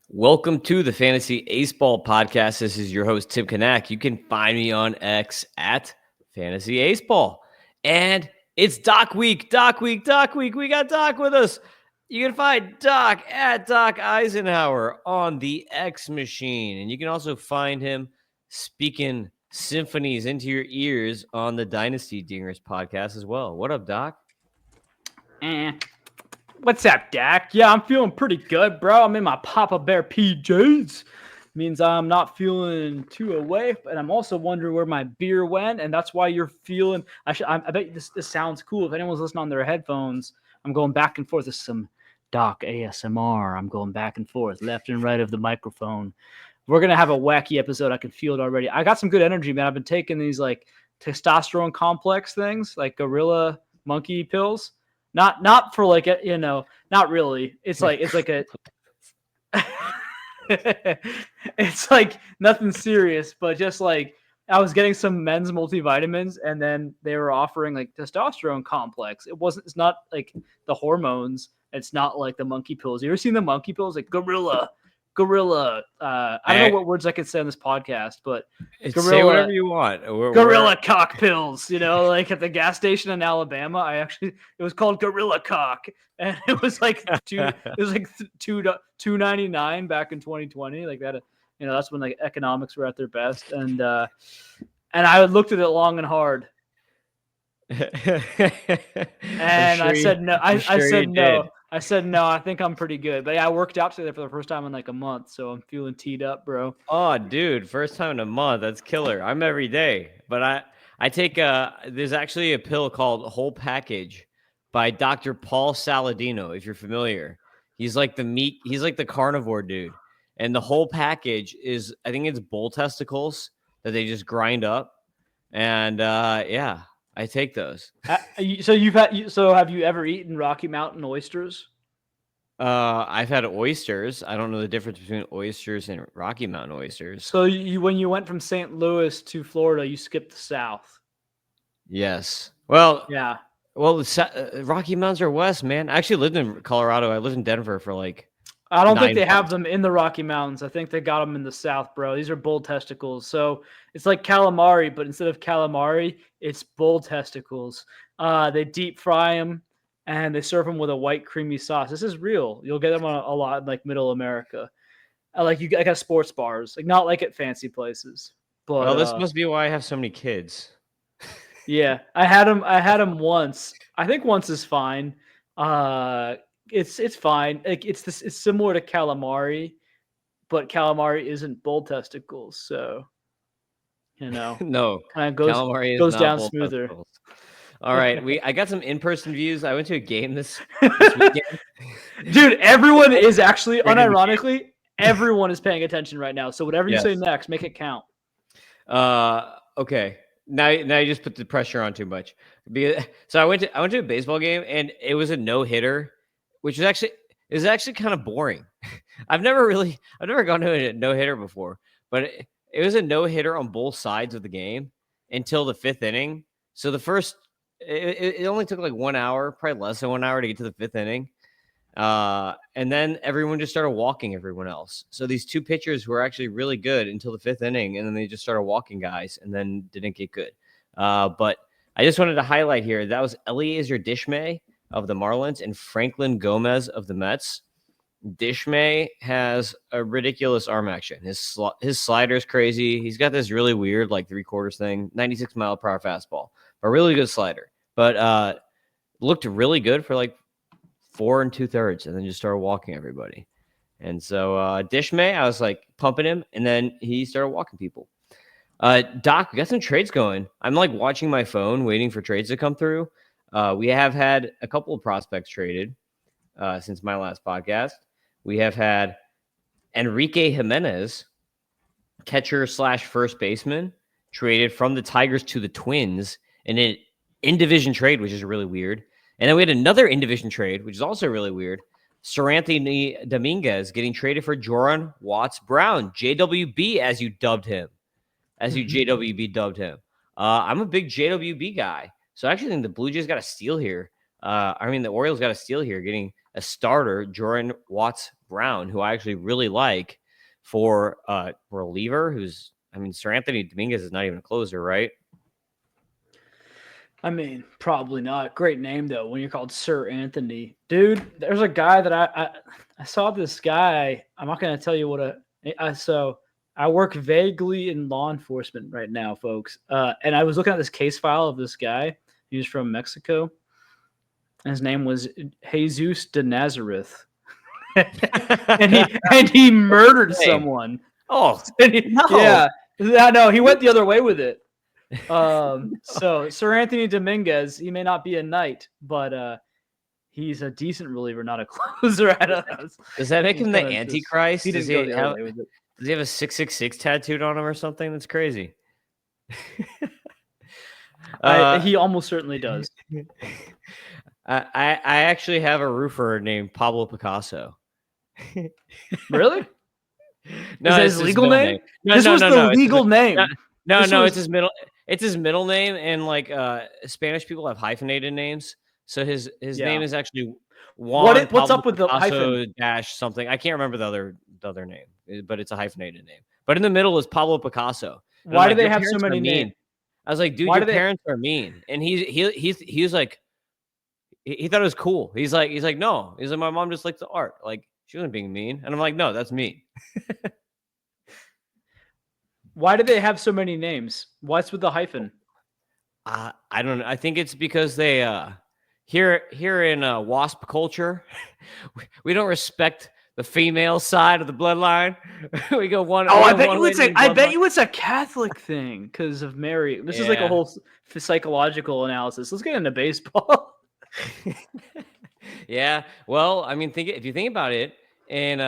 Welcome to the Fantasy Aceball podcast. This is your host, Tim Kanak. You can find me on X at Fantasy Aceball. And it's Doc Week. We got Doc with us. You can find Doc at Doc Eisenhauer on the X machine. And you can also find him speaking symphonies into your ears on the Dynasty Dingers podcast as well. What up, Doc? What's up, Dak? Yeah, I'm feeling pretty good, bro. I'm in my Papa Bear PJs. Means I'm not feeling too away, and I'm also wondering where my beer went, and that's why you're feeling. I bet this sounds cool. If anyone's listening on their headphones, I'm going back and forth with some Doc ASMR. I'm going back and forth, left and right of the microphone. We're gonna have a wacky episode. I can feel it already. I got some good energy, man. I've been taking these like testosterone complex things, like gorilla monkey pills. Not for like a, not really. It's like a it's like nothing serious, but just like I was getting some men's multivitamins and then they were offering like testosterone complex. It's not like the hormones. It's not like the monkey pills. You ever seen the monkey pills? Like gorilla. I don't know what words I could say on this podcast, but gorilla, say whatever you want. Gorilla cock pills, like at the gas station in Alabama. It was called Gorilla Cock, and it was like $2.99 back in 2020, like that. That's when like economics were at their best, and I looked at it long and hard, and I said no. I said no. I said no. I think I'm pretty good, but yeah, I worked out today for the first time in like a month, so I'm feeling teed up, bro. Oh, dude, first time in a month. That's killer. I'm every day, but I take there's actually a pill called Whole Package by Dr. Paul Saladino. If you're familiar, he's like the carnivore dude, and the Whole Package is, I think it's bull testicles that they just grind up, and yeah. I take those. So have you ever eaten Rocky Mountain oysters? I've had oysters. I don't know the difference between oysters and Rocky Mountain oysters. So when you went from St. Louis to Florida, you skipped the South. Yes. Well, yeah. Well, Rocky Mountains are west, man. I actually lived in Colorado. I lived in Denver for like. I don't think they have them in the Rocky Mountains. I think they got them in the South, bro. These are bull testicles. So it's like calamari, but instead of calamari, it's bull testicles. They deep fry them and they serve them with a white creamy sauce. This is real. You'll get them a lot in like Middle America. I got sports bars, like not like at fancy places. But well, this must be why I have so many kids. Yeah, I had them once. I think once is fine. It's fine. Like it's similar to calamari, but calamari isn't bull testicles, so no, kind of goes down smoother. Testicles. All right, I got some in-person views. I went to a game this weekend. Dude, everyone is actually unironically everyone is paying attention right now. So whatever you say next, make it count. Okay. Now you just put the pressure on too much. So I went to a baseball game and it was a no-hitter, which is actually kind of boring. I've never gone to a no-hitter before, but it was a no-hitter on both sides of the game until the fifth inning. So the first, it only took like 1 hour, probably less than 1 hour to get to the fifth inning. And then everyone just started walking everyone else. So these two pitchers were actually really good until the fifth inning, and then they just started walking guys and then didn't get good. But I just wanted to highlight here, that was Eliezer Dishmay of the Marlins and Franklin Gomez of the Mets. Dishmay has a ridiculous arm action. His slider's crazy. He's got this really weird, like 3/4 thing, 96 mile per hour fastball, a really good slider. But looked really good for like 4 2/3, and then just started walking everybody. And so Dishmay, I was like pumping him, and then he started walking people. Doc, we got some trades going. I'm like watching my phone, waiting for trades to come through. We have had a couple of prospects traded since my last podcast. We have had Enrique Jimenez, catcher / first baseman, traded from the Tigers to the Twins in an in-division trade, which is really weird. And then we had another in-division trade, which is also really weird. Seranthony Dominguez getting traded for Joran Watts Brown, JWB, as you dubbed him. JWB dubbed him. I'm a big JWB guy. So I actually think the Blue Jays got a steal here. The Orioles got a steal here, getting a starter, Jordan Watts-Brown, who I actually really like for a reliever Sir Anthony Dominguez is not even a closer, right? I mean, probably not. Great name though. When you're called Sir Anthony, dude. There's a guy that I saw this guy. I'm not gonna tell you what so I work vaguely in law enforcement right now, folks. And I was looking at this case file of this guy. He was from Mexico. And his name was Jesus de Nazareth, and he murdered someone. Oh, no. Yeah, no, he went the other way with it. So Sir Anthony Dominguez, he may not be a knight, but he's a decent reliever, not a closer. I don't know. Does that make him the Antichrist? He does he have a 666 tattooed on him or something? That's crazy. He almost certainly does. I actually have a roofer named Pablo Picasso. Really? No, is that his legal name? This was the legal name. It's his middle. It's his middle name, and like Spanish people have hyphenated names, so his name is actually Juan. What's up with the hyphen dash something? I can't remember the other name, but it's a hyphenated name. But in the middle is Pablo Picasso. Why do they have so many names? I was like, dude, your parents are mean, and he was like, he thought it was cool. He's like, no, he's like, my mom just likes the art. Like, she wasn't being mean, and I'm like, no, that's mean. Why do they have so many names? What's with the hyphen? I don't know. I think it's because they here in WASP culture, we don't respect the female side of the bloodline. We go one. Oh, I bet you it's a Catholic thing because of Mary. This is like a whole psychological analysis. Let's get into baseball. Yeah. Well, I mean, if you think about it, in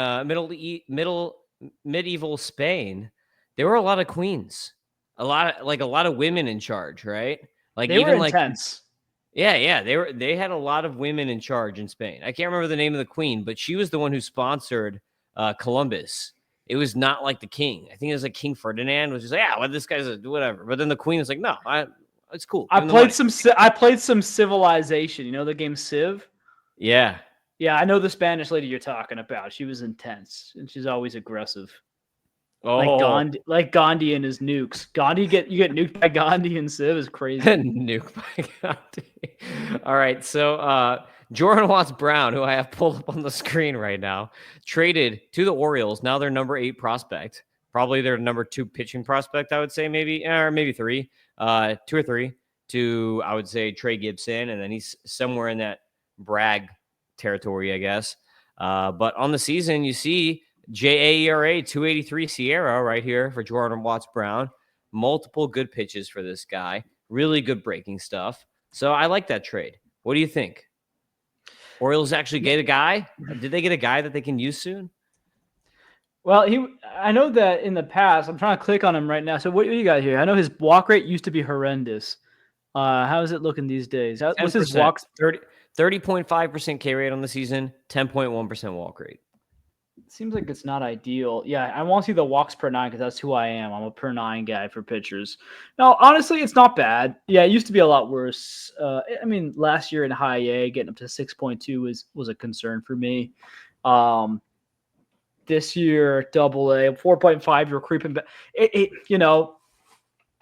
medieval Spain, there were a lot of queens, a lot of women in charge, right? Like they were intense. Yeah, they had a lot of women in charge in Spain. I can't remember the name of the queen, but she was the one who sponsored Columbus. It was not like the king. I think it was like King Ferdinand was just like, well, this guy's whatever. But then the queen was like, no, it's cool. I played some Civilization. You know the game Civ? Yeah. Yeah, I know the Spanish lady you're talking about. She was intense, and she's always aggressive. Oh, like Gandhi and his nukes. You get nuked by Gandhi and Civ is crazy. Nuked by Gandhi. All right, so Jordan Watts-Brown, who I have pulled up on the screen right now, traded to the Orioles. Now they're number 8 prospect, probably their number 2 pitching prospect. I would say maybe 3, 2 or 3 to I would say Trey Gibson, and then he's somewhere in that Bragg territory, I guess. But on the season, you see JAERA 283 Sierra right here for Jordan Watts-Brown. Multiple good pitches for this guy. Really good breaking stuff. So I like that trade. What do you think? Orioles actually get a guy? Did they get a guy that they can use soon? Well, I know that in the past, I'm trying to click on him right now. So what do you got here? I know his walk rate used to be horrendous. How is it looking these days? What's his walks? 30.5% K rate on the season, 10.1% walk rate. Seems like it's not ideal. Yeah, I want to see the walks per 9 because that's who I am. I'm a per 9 guy for pitchers. No, honestly, it's not bad. Yeah, it used to be a lot worse. I mean, last year in high A, getting up to 6.2 was a concern for me. This year, double A, 4.5, you're creeping back.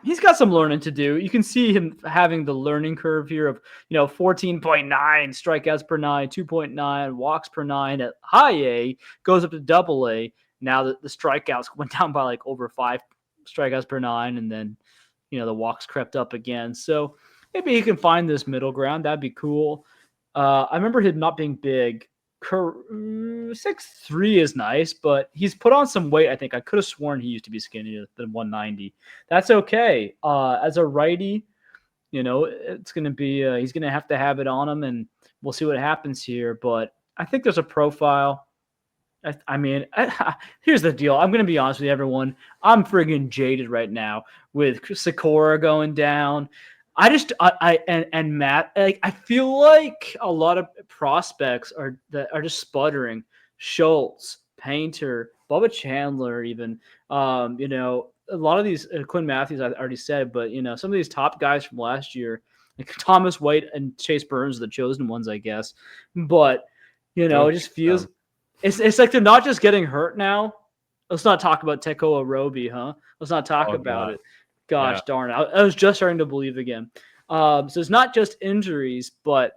He's got some learning to do. You can see him having the learning curve here of, 14.9 strikeouts per 9, 2.9 walks per 9 at high A, goes up to double A. Now that the strikeouts went down by like over 5 strikeouts per 9, and then, the walks crept up again. So maybe he can find this middle ground. That'd be cool. I remember him not being big. 6'3" is nice, but he's put on some weight. I think I could have sworn he used to be skinnier than 190. That's okay. As a righty, it's going to be he's going to have it on him, and we'll see what happens here. But I think there's a profile. I mean, here's the deal. I'm going to be honest with you, everyone. I'm friggin' jaded right now with Sakura going down. And Matt, I feel like a lot of prospects are just sputtering. Schultz, Painter, Bubba Chandler, even a lot of these Quinn Matthews I already said, but some of these top guys from last year, like Thomas White and Chase Burns, are the chosen ones, I guess. But You know, Don't it just think feels so. it's like they're not just getting hurt now. Let's not talk about Teko Arobi, huh? Let's not talk Oh about god. it. Gosh Yeah. darn it. I was just starting to believe again. So it's not just injuries, but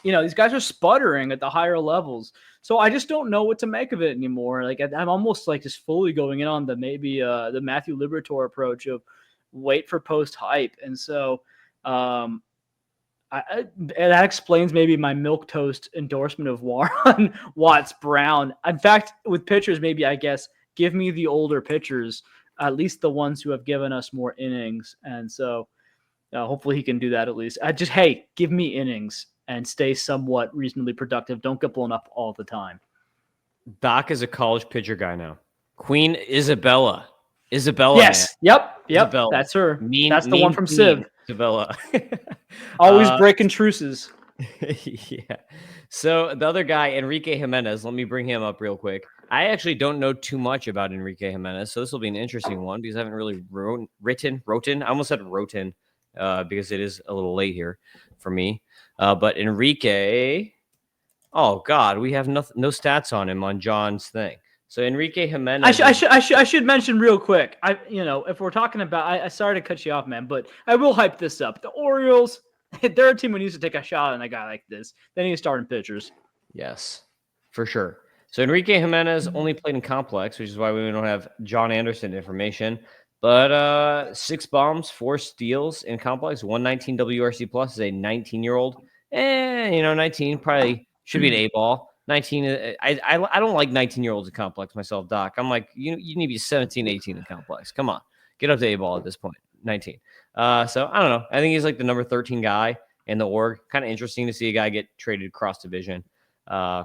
these guys are sputtering at the higher levels. So I just don't know what to make of it anymore. Like I'm almost like just fully going in on the the Matthew Liberatore approach of wait for post hype. And so um, and that explains maybe my milk toast endorsement of Warren Watts Brown. In fact, with pitchers, maybe I guess give me the older pitchers, at least the ones who have given us more innings. And so hopefully he can do that at least. Hey, give me innings and stay somewhat reasonably productive. Don't get blown up all the time. Doc is a college pitcher guy now. Queen Isabella. Man. Yes. Yep. Isabella. That's her. That's the one Mean from Queen Civ. Isabella. Always breaking truces. Yeah. So the other guy, Enrique Jimenez, let me bring him up real quick. I actually don't know too much about Enrique Jimenez, so this will be an interesting one because I haven't really written. I almost said wrote because it is a little late here for me. But Enrique, oh God, we have no stats on him on John's thing. So Enrique Jimenez. I should mention real quick. If we're talking about, I sorry to cut you off, man, but I will hype this up. The Orioles, they're a team who needs to take a shot on a guy like this. They need to start in pitchers. Yes, for sure. So Enrique Jimenez only played in complex, which is why we don't have John Anderson information. But 6 bombs, 4 steals in complex, 119 WRC plus is a 19-year-old. 19 probably should be an A-ball. 19. I don't like 19-year-olds in complex myself, Doc. I'm like, you need to be 17, 18 in complex. Come on, get up to A-ball at this point. 19. So I don't know. I think he's like the number 13 guy in the org. Kind of interesting to see a guy get traded across division.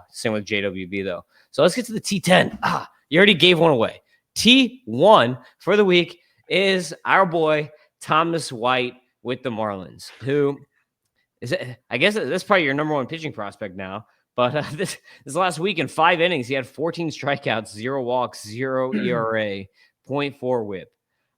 Same with JWB though. So let's get to the T10. You already gave one away. T1 for the week is our boy Thomas White with the Marlins, who is it? I guess that's probably your number one pitching prospect now. But this last week in 5 innings, he had 14 strikeouts, 0 walks, 0 ERA, 0.4 WHIP.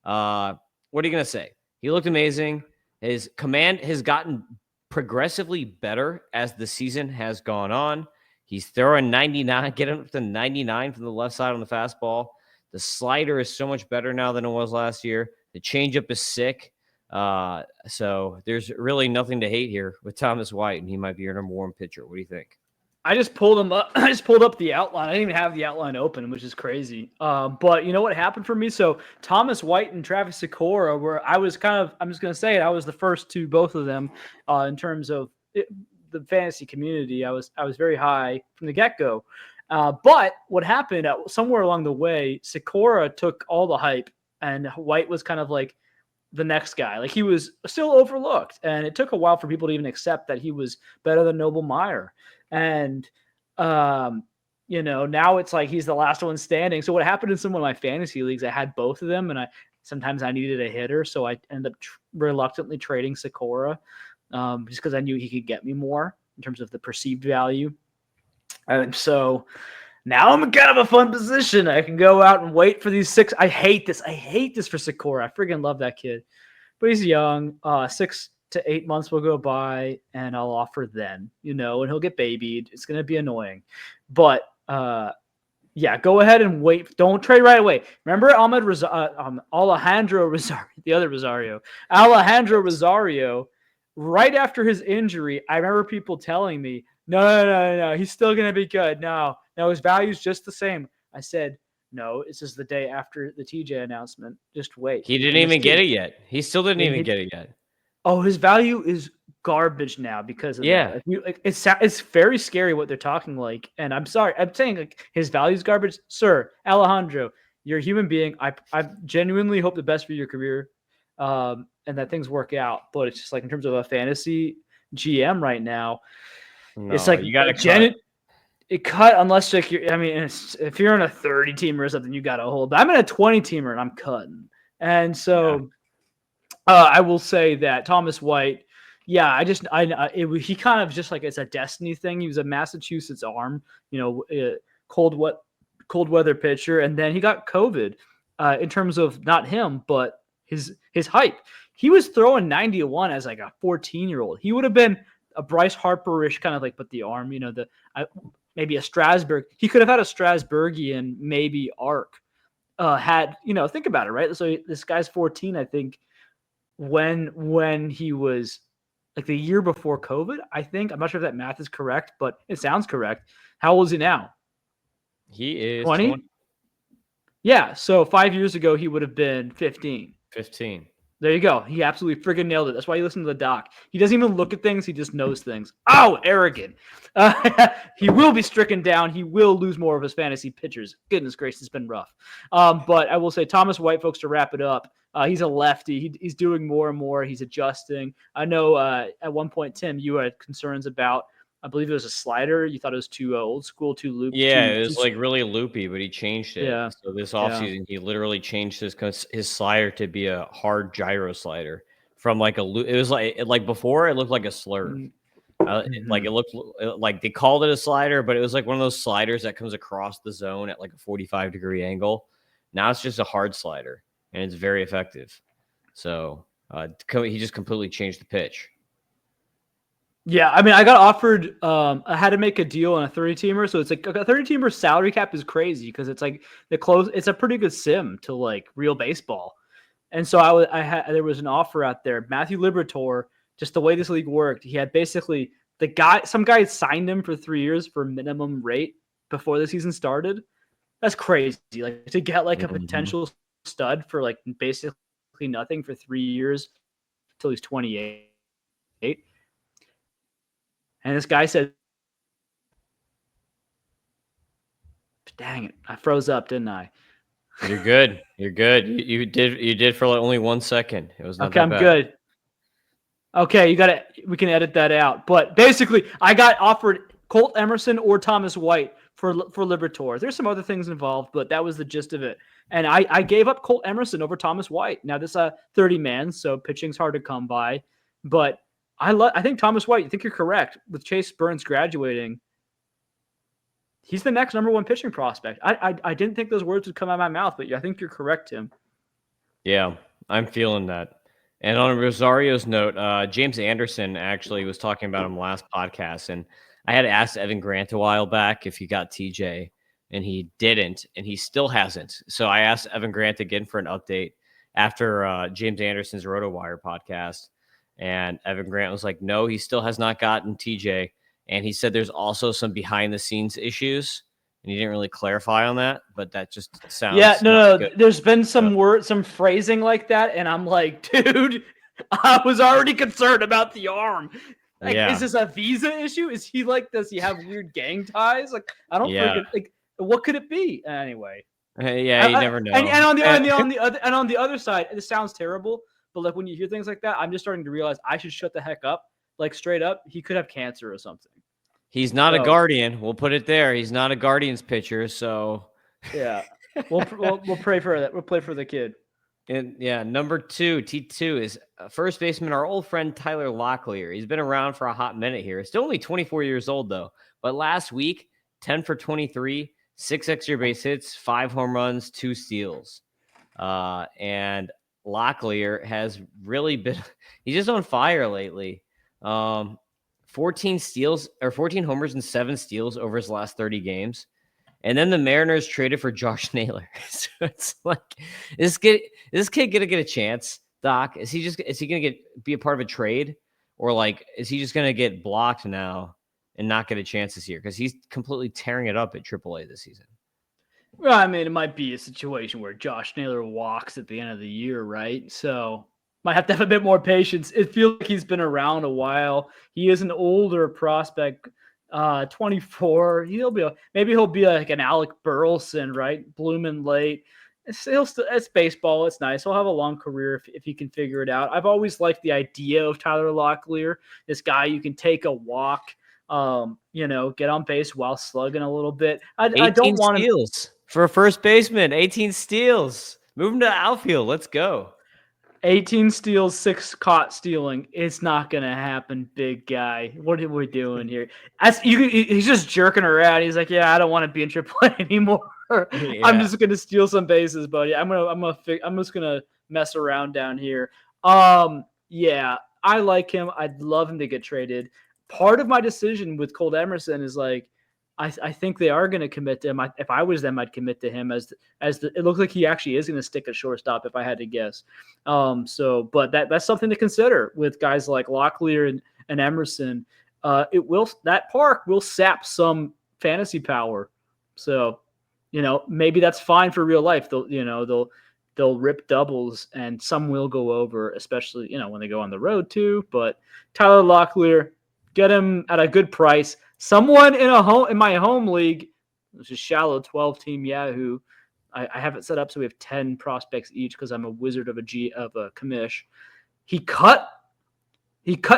What are you gonna say? He looked amazing. His command has gotten progressively better as the season has gone on. He's throwing 99, getting up to 99 from the left side on the fastball. The slider is so much better now than it was last year. The changeup is sick. So there's really nothing to hate here with Thomas White, and he might be your number 1 pitcher. What do you think? I just pulled him up. I just pulled up the outline. I didn't even have the outline open, which is crazy. But you know what happened for me? So Thomas White and Travis Sikora were. I'm just going to say it. I was the first to both of them in terms of the fantasy community. I was very high from the get-go. But what happened somewhere along the way, Sikora took all the hype, and White was kind of like the next guy. Like he was still overlooked, and it took a while for people to even accept that he was better than Noble Meyer. And, now it's like he's the last one standing. So what happened in some of my fantasy leagues, I had both of them, and sometimes I needed a hitter. So I ended up reluctantly trading Sikora just because I knew he could get me more in terms of the perceived value. And so now I'm in kind of a fun position. I can go out and wait for these 6. I hate this for Sikora. I freaking love that kid. But he's young. 6 to 8 months will go by, and I'll offer then, and he'll get babied. It's going to be annoying. But, go ahead and wait. Don't trade right away. Remember Alejandro Rosario, the other Rosario. Alejandro Rosario, right after his injury, I remember people telling me, no, he's still going to be good. No, his value's just the same. I said, no, it's just the day after the TJ announcement. Just wait. He didn't even get it yet. He still didn't even get it yet. Oh, his value is garbage now because of that. It's very scary what they're talking like. And I'm sorry, I'm saying like his value is garbage, sir. Alejandro, you're a human being. I genuinely hope the best for your career, and that things work out. But it's just like in terms of a fantasy GM right now, it's like you got to cut unless like if you're in a 30 teamer or something, you got to hold. But I'm in a 20 teamer and I'm cutting, and so. Yeah. I will say that Thomas White, he kind of just like it's a destiny thing. He was a Massachusetts arm, cold weather pitcher, and then he got COVID. In terms of not him, but his hype, he was throwing 91 as like a 14-year-old. He would have been a Bryce Harper-ish kind of like, but the arm, maybe a Strasburg. He could have had a Strasburgian, maybe arc. Think about it, right? So this guy's 14, I think, when he was like the year before COVID, I think. I'm not sure if that math is correct, but it sounds correct. How old is he now? He is 20? Yeah, so 5 years ago, he would have been 15. 15. There you go. He absolutely friggin' nailed it. That's why you listen to the doc. He doesn't even look at things. He just knows things. Oh, arrogant. He will be stricken down. He will lose more of his fantasy pitchers. Goodness gracious, it's been rough. But I will say Thomas White, folks, to wrap it up, he's a lefty. He's doing more and more. He's adjusting. I know at one point, Tim, you had concerns about, I believe it was a slider. You thought it was too old school, too loopy. Yeah, it was like really loopy, but he changed it. Yeah. So this offseason, he literally changed his slider to be a hard gyro slider from like it was like before it looked like a slurve. Like it looked like they called it a slider, but it was like one of those sliders that comes across the zone at like a 45-degree angle. Now it's just a hard slider, and it's very effective. So he just completely changed the pitch. Yeah, I mean, I got offered. I had to make a deal on a 30-teamer, so it's like a 30-teamer salary cap is crazy because it's like it's a pretty good sim to like real baseball, and so there was an offer out there. Matthew Liberatore, just the way this league worked, he had basically some guy had signed him for 3 years for minimum rate before the season started. That's crazy. Like to get like a potential stud for like basically nothing for 3 years until he's 28. And this guy said, dang it, I froze up, didn't I? You're good. You're good. You did for like only 1 second. It was not okay. that I'm bad. good. Okay, we can edit that out. But basically, I got offered Colt Emerson or Thomas White for Liberatore. There's some other things involved, but that was the gist of it. And I gave up Colt Emerson over Thomas White. Now this 30-man, so pitching's hard to come by, but I think Thomas White, I think you're correct. With Chase Burns graduating, he's the next number one pitching prospect. I didn't think those words would come out of my mouth, but I think you're correct, Tim. Yeah, I'm feeling that. And on Rosario's note, James Anderson actually was talking about him last podcast, and I had asked Evan Grant a while back if he got TJ, and he didn't, and he still hasn't. So I asked Evan Grant again for an update after James Anderson's RotoWire podcast. And Evan Grant was like, no, he still has not gotten TJ. And he said there's also some behind the scenes issues. And he didn't really clarify on that, but that just sounds. Yeah, no. Good. There's been some phrasing like that. And I'm like, dude, I was already concerned about the arm. Like, Is this a visa issue? Is he like, does he have weird gang ties? Like, I don't like, what could it be? Anyway. You never know. And on the other side, this sounds terrible. But like when you hear things like that, I'm just starting to realize I should shut the heck up. Like straight up, he could have cancer or something. He's not a Guardian. We'll put it there. He's not a Guardians pitcher. So yeah, we'll pray for that. We'll play for the kid. And yeah, number 2, T2 is first baseman, our old friend Tyler Locklear. He's been around for a hot minute here. Still only 24 years old though. But last week, 10 for 23, 6 extra base hits, 5 home runs, 2 steals, and Locklear has really been he's just on fire lately. 14 steals or 14 homers and 7 steals over his last 30 games. And then the Mariners traded for Josh Naylor. So it's like, is this kid gonna get a chance, Doc? Is he gonna be a part of a trade? Or like is he just gonna get blocked now and not get a chance this year? Because he's completely tearing it up at AAA this season. Well, I mean, it might be a situation where Josh Naylor walks at the end of the year, right? So might have to have a bit more patience. It feels like he's been around a while. He is an older prospect, 24. Maybe he'll be like an Alec Burleson, right? Blooming late. It's baseball. It's nice. He'll have a long career if he can figure it out. I've always liked the idea of Tyler Locklear, this guy you can take a walk, get on base while slugging a little bit. I don't want steals for a first baseman. 18 steals. Move him to outfield. Let's go. 18 steals, 6 caught stealing. It's not going to happen, big guy. What are we doing here? He's just jerking around. He's like, yeah, I don't want to be in AAA anymore. Yeah. I'm just going to steal some bases, buddy. I'm just going to mess around down here. Yeah, I like him. I'd love him to get traded. part of my decision with Colt Emerson is like, I think they are going to commit to him. If I was them, I'd commit to him it looks like he actually is going to stick at shortstop if I had to guess. But that's something to consider with guys like Locklear and Emerson. That park will sap some fantasy power. So, maybe that's fine for real life. They'll rip doubles and some will go over, especially, when they go on the road too. But Tyler Locklear, get him at a good price. Someone in my home league, which is shallow 12-team Yahoo. I have it set up so we have 10 prospects each because I'm a wizard of a commish. He cut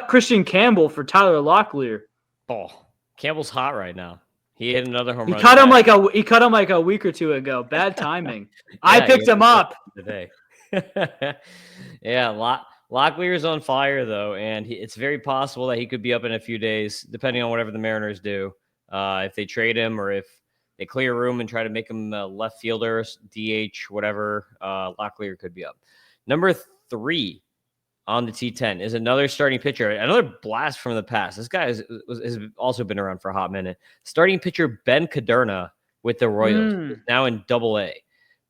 Christian Campbell for Tyler Locklear. Oh, Campbell's hot right now. He hit another home run. He cut him like a week or two ago. Bad timing. I picked him up today. Yeah, Locklear's on fire though, and it's very possible that he could be up in a few days, depending on whatever the Mariners do. If they trade him or if they clear room and try to make him a left fielder, DH, whatever, Locklear could be up. Number 3 on the T10 is another starting pitcher, another blast from the past. This guy has also been around for a hot minute. Starting pitcher Ben Caderna with the Royals, now in Double-A.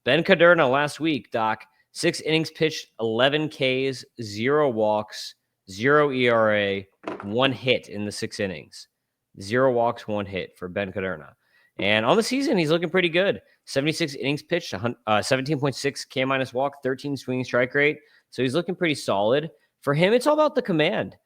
Ben Caderna last week, Doc, 6 innings pitched, 11 Ks, 0 walks, 0 ERA, 1 hit in the 6 innings. 0 walks, 1 hit for Ben Caderna. And on the season, he's looking pretty good. 76 innings pitched, 17.6 K minus walk, 13 swinging strike rate. So he's looking pretty solid. For him, it's all about the command.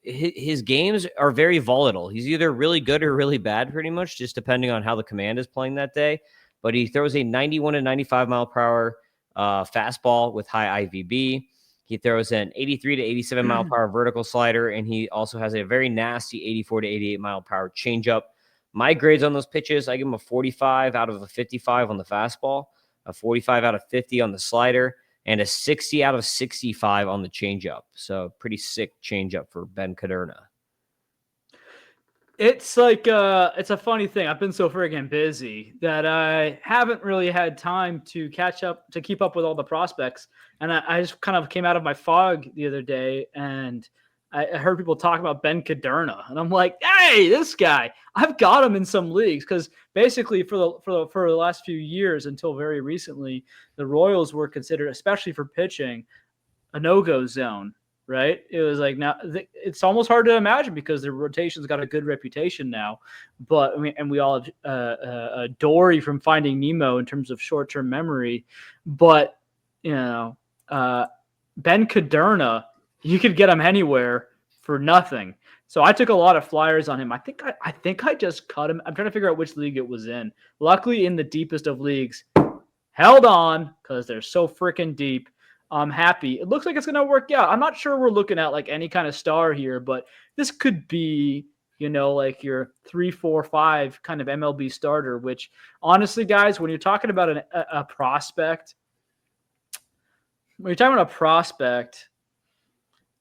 His games are very volatile. He's either really good or really bad, pretty much, just depending on how the command is playing that day. But he throws a 91 to 95 mile per hour fastball with high IVB. He throws an 83 to 87 mile per hour vertical slider, and he also has a very nasty 84 to 88 mile per hour changeup. My grades on those pitches, I give him a 45 out of a 55 on the fastball, a 45 out of 50 on the slider, and a 60 out of 65 on the changeup. So pretty sick changeup for Ben Caderna. It's like it's a funny thing. I've been so friggin' busy that I haven't really had time to keep up with all the prospects. And I just kind of came out of my fog the other day, and I heard people talk about Ben Caderna, and I'm like, hey, this guy, I've got him in some leagues because basically for the last few years until very recently, the Royals were considered, especially for pitching, a no-go zone. Right? It was like now it's almost hard to imagine because the rotation's got a good reputation now. But we all have Dory from Finding Nemo in terms of short-term memory. But Ben Caderna, you could get him anywhere for nothing. So I took a lot of flyers on him. I think I just cut him. I'm trying to figure out which league it was in. Luckily, in the deepest of leagues, held on because they're so freaking deep. I'm happy. It looks like it's going to work out. I'm not sure we're looking at like any kind of star here, but this could be, like your 3, 4, 5 kind of MLB starter, which honestly, guys, when you're talking about a prospect,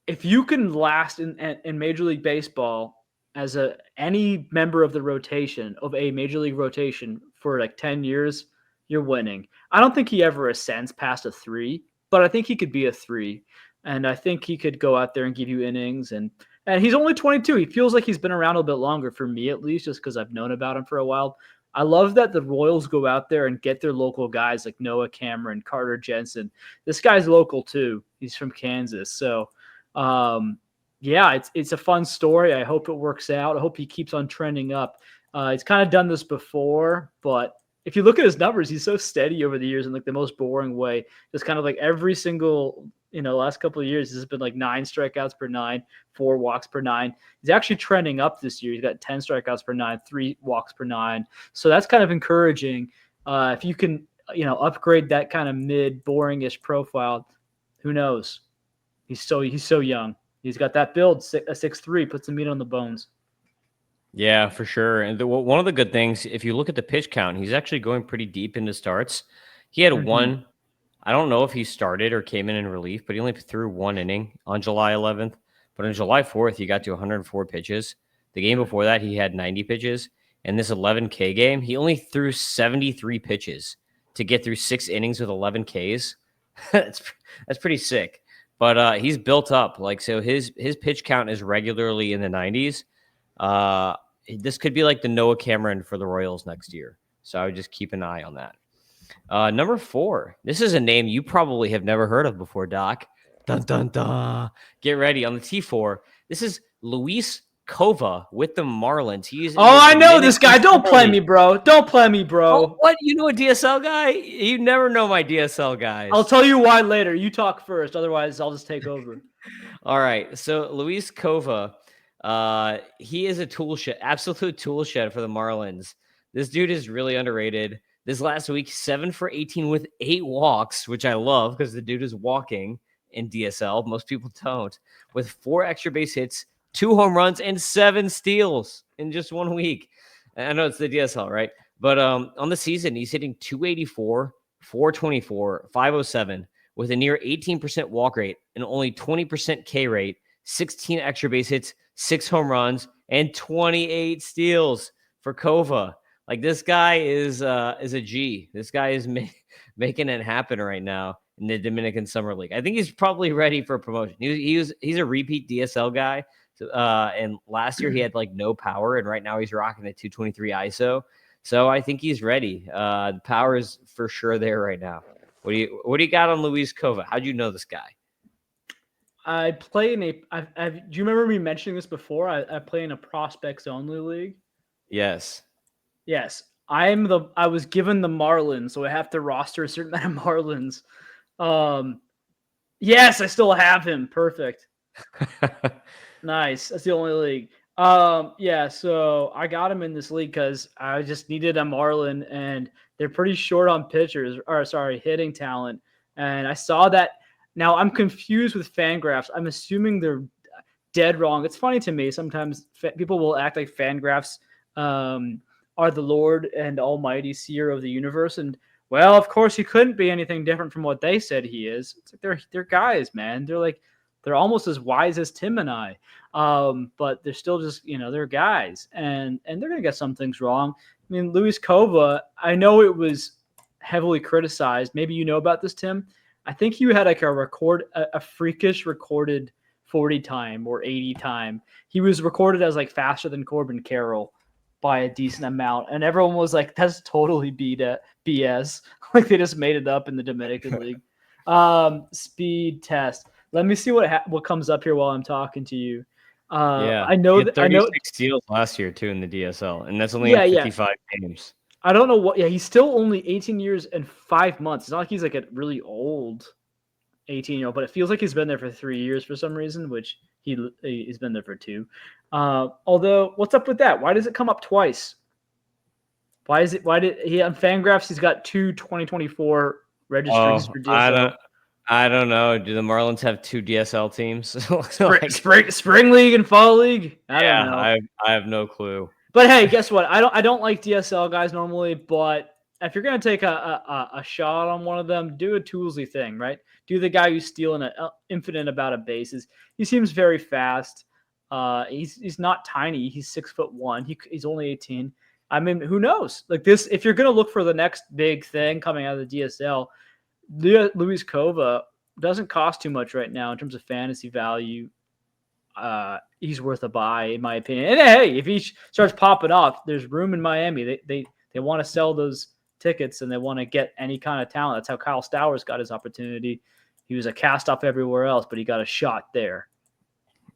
if you can last in Major League Baseball as any member of the rotation of a Major League rotation for like 10 years, you're winning. I don't think he ever ascends past a 3. But I think he could be a 3, and I think he could go out there and give you innings. And he's only 22. He feels like he's been around a bit longer for me, at least, just because I've known about him for a while. I love that the Royals go out there and get their local guys like Noah Cameron, Carter Jensen. This guy's local too. He's from Kansas. So, it's a fun story. I hope it works out. I hope he keeps on trending up. He's kind of done this before, but if you look at his numbers, he's so steady over the years in like the most boring way. Just kind of like every single, last couple of years, he's been like 9 strikeouts per 9, 4 walks per 9. He's actually trending up this year. He's got 10 strikeouts per 9, 3 walks per 9. So that's kind of encouraging. If you can, upgrade that kind of boringish profile, who knows? He's so young. He's got that build, a 6'3", puts some meat on the bones. Yeah, for sure. And one of the good things, if you look at the pitch count, he's actually going pretty deep into starts. He had one. I don't know if he started or came in relief, but he only threw 1 inning on July 11th. But on July 4th, he got to 104 pitches. The game before that, he had 90 pitches. And this 11K game, he only threw 73 pitches to get through 6 innings with 11 Ks. That's pretty sick. but he's built up. Like, so his pitch count is regularly in the 90s. This could be like the Noah Cameron for the Royals next year. So I would just keep an eye on that. Number 4. This is a name you probably have never heard of before, Doc. Dun dun dun. Get ready on the T4. This is Luis Kova with the Marlins. I know this guy. Don't play me, bro. Don't play me, bro. Oh, what? You know a DSL guy? You never know my DSL guys. I'll tell you why later. You talk first. Otherwise, I'll just take over. All right. So Luis Kova, he is a tool shed, absolute tool shed for the Marlins. This dude is really underrated. This last week, 7 for 18 with 8 walks, which I love because the dude is walking in DSL. Most people don't. With 4 extra base hits, 2 home runs, and 7 steals in just 1 week. I know it's the DSL, right? But on the season, he's hitting 284, 424, 507 with a near 18% walk rate and only 20% K rate, 16 extra base hits, 6 home runs, and 28 steals for Kova. Like, this guy is a G. This guy is making it happen right now in the Dominican Summer League. I think he's probably ready for promotion. He's a repeat DSL guy. And last year he had like no power, and right now he's rocking a 223 ISO. So I think he's ready. The power is for sure there right now. What do you got on Luis Kova? How'd you know this guy? I play in a. Do you remember me mentioning this before? I play in a prospects only league. Yes. Yes, I was given the Marlins, so I have to roster a certain amount of Marlins. Yes, I still have him. Perfect. Nice. That's the only league. Yeah, so I got him in this league because I just needed a Marlin, and they're pretty short on hitting talent. And I saw that. Now I'm confused with Fangraphs. I'm assuming they're dead wrong. It's funny to me. Sometimes people will act like Fangraphs are the Lord and Almighty seer of the universe. And well, of course, he couldn't be anything different from what they said he is. It's like they're guys, man. They're almost as wise as Tim and I. But they're still just, they're guys, and they're gonna get some things wrong. I mean, Luis Kova, I know it was heavily criticized. Maybe you know about this, Tim. I think he had like a freakish recorded 40 time or 80 time. He was recorded as like faster than Corbin Carroll by a decent amount, and everyone was like, that's totally BS. Like, they just made it up in the Dominican League. Speed test. Let me see what comes up here while I'm talking to you. I know that 36 steals last year too in the DSL, and that's only 55 games. I don't know what. Yeah, he's still only 18 years and 5 months. It's not like he's like a really old 18-year-old, but it feels like he's been there for 3 years for some reason, which he's been there for 2. Although, what's up with that? Why does it come up twice? Why did he on Fangraphs? He's got 2 2024 registries for DSL. I don't know. Do the Marlins have 2 DSL teams? Spring league and fall league? I don't know. I have no clue. But hey, guess what? I don't like DSL guys normally, but if you're gonna take a shot on one of them, do a Toolsy thing, right? Do the guy who's stealing an infinite amount of bases. He seems very fast. He's not tiny. He's 6'1". He's only 18. I mean, who knows? Like this, if you're gonna look for the next big thing coming out of the DSL, Luis Kova doesn't cost too much right now in terms of fantasy value. He's worth a buy, in my opinion. And hey, if he starts popping off, there's room in Miami. They want to sell those tickets, and they want to get any kind of talent. That's how Kyle Stowers got his opportunity. He was a cast off everywhere else, but he got a shot there.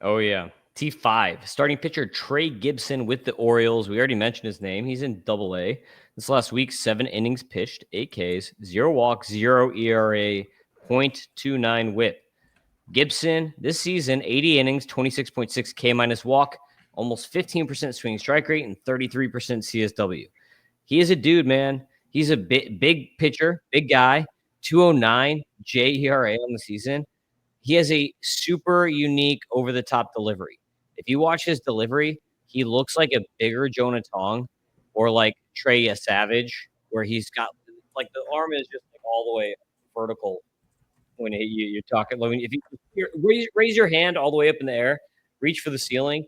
Oh yeah. T5 starting pitcher Trey Gibson with the Orioles. We already mentioned his name. He's in AA. This last week, 7 innings pitched, 8 Ks, 0 walks, 0 ERA, 0.29 WHIP. Gibson this season, 80 innings, 26.6 K minus walk, almost 15% swing strike rate, and 33% CSW. He is a dude, man. He's a big pitcher, big guy, 209 JERA on the season. He has a super unique over-the-top delivery. If you watch his delivery, he looks like a bigger Jonah Tong or like Trey Savage, where he's got like the arm is just like all the way vertical when you're talking. If you raise your hand all the way up in the air, reach for the ceiling,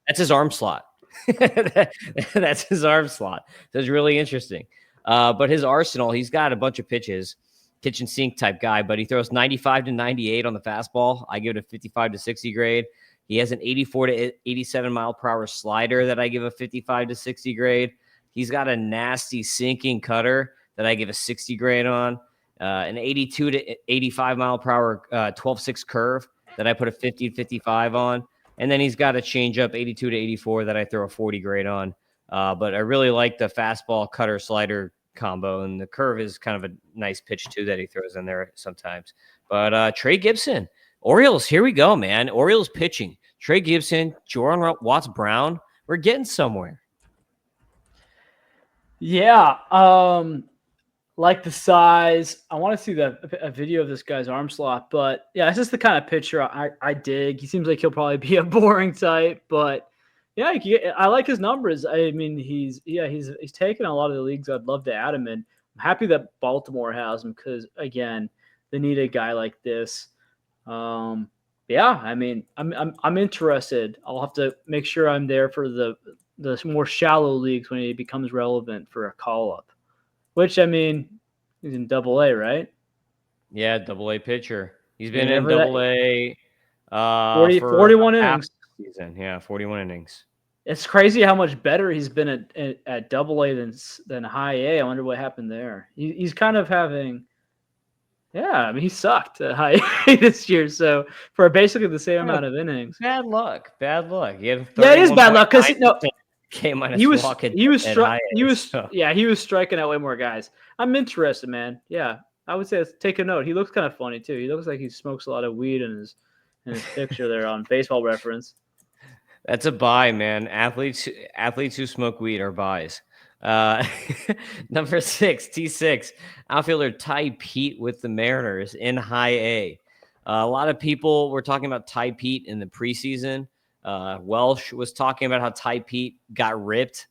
that's his arm slot. That's his arm slot. So it's really interesting. But his arsenal, he's got a bunch of pitches. kitchen sink type guy, but he throws 95 to 98 on the fastball. I give it a 55 to 60 grade. He has an 84 to 87 mile per hour slider that I give a 55 to 60 grade. He's got a nasty sinking cutter that I give a 60 grade on. An 82 to 85 mile per hour 12-6 curve that I put a 50 to 55 on. And then he's got a changeup 82 to 84 that I throw a 40 grade on. But I really like the fastball cutter slider combo, and the curve is kind of a nice pitch too that he throws in there sometimes. But Trey Gibson, Orioles, here we go, man. Orioles pitching. Trey Gibson, Jordan Watts Brown. We're getting somewhere. Yeah. Like the size. I want to see a video of this guy's arm slot, but yeah, it's just the kind of pitcher I dig. He seems like he'll probably be a boring type, but yeah, I like his numbers. I mean, he's taken a lot of the leagues I'd love to add him in. I'm happy that Baltimore has him because, again, they need a guy like this. Yeah, I mean, I'm interested. I'll have to make sure I'm there for the more shallow leagues when he becomes relevant for a call up. Which, I mean, he's in Double-A, right? Yeah, Double-A pitcher. He's been in Double-A 41 innings. Season. Yeah, 41 innings. It's crazy how much better he's been at Double-A than High A. I wonder what happened there. He's kind of having, I mean, he sucked at High A this year. So for basically the same amount of innings, bad luck. He had it is bad luck because he was striking out way more guys. I'm interested, man. Yeah, I would say take a note. He looks kind of funny too. He looks like he smokes a lot of weed in his picture there on Baseball Reference. That's a buy, man. Athletes who smoke weed are buys. Number 6, T6, outfielder Ty Pete with the Mariners in High A. A lot of people were talking about Ty Pete in the preseason. Welsh was talking about how Ty Pete got ripped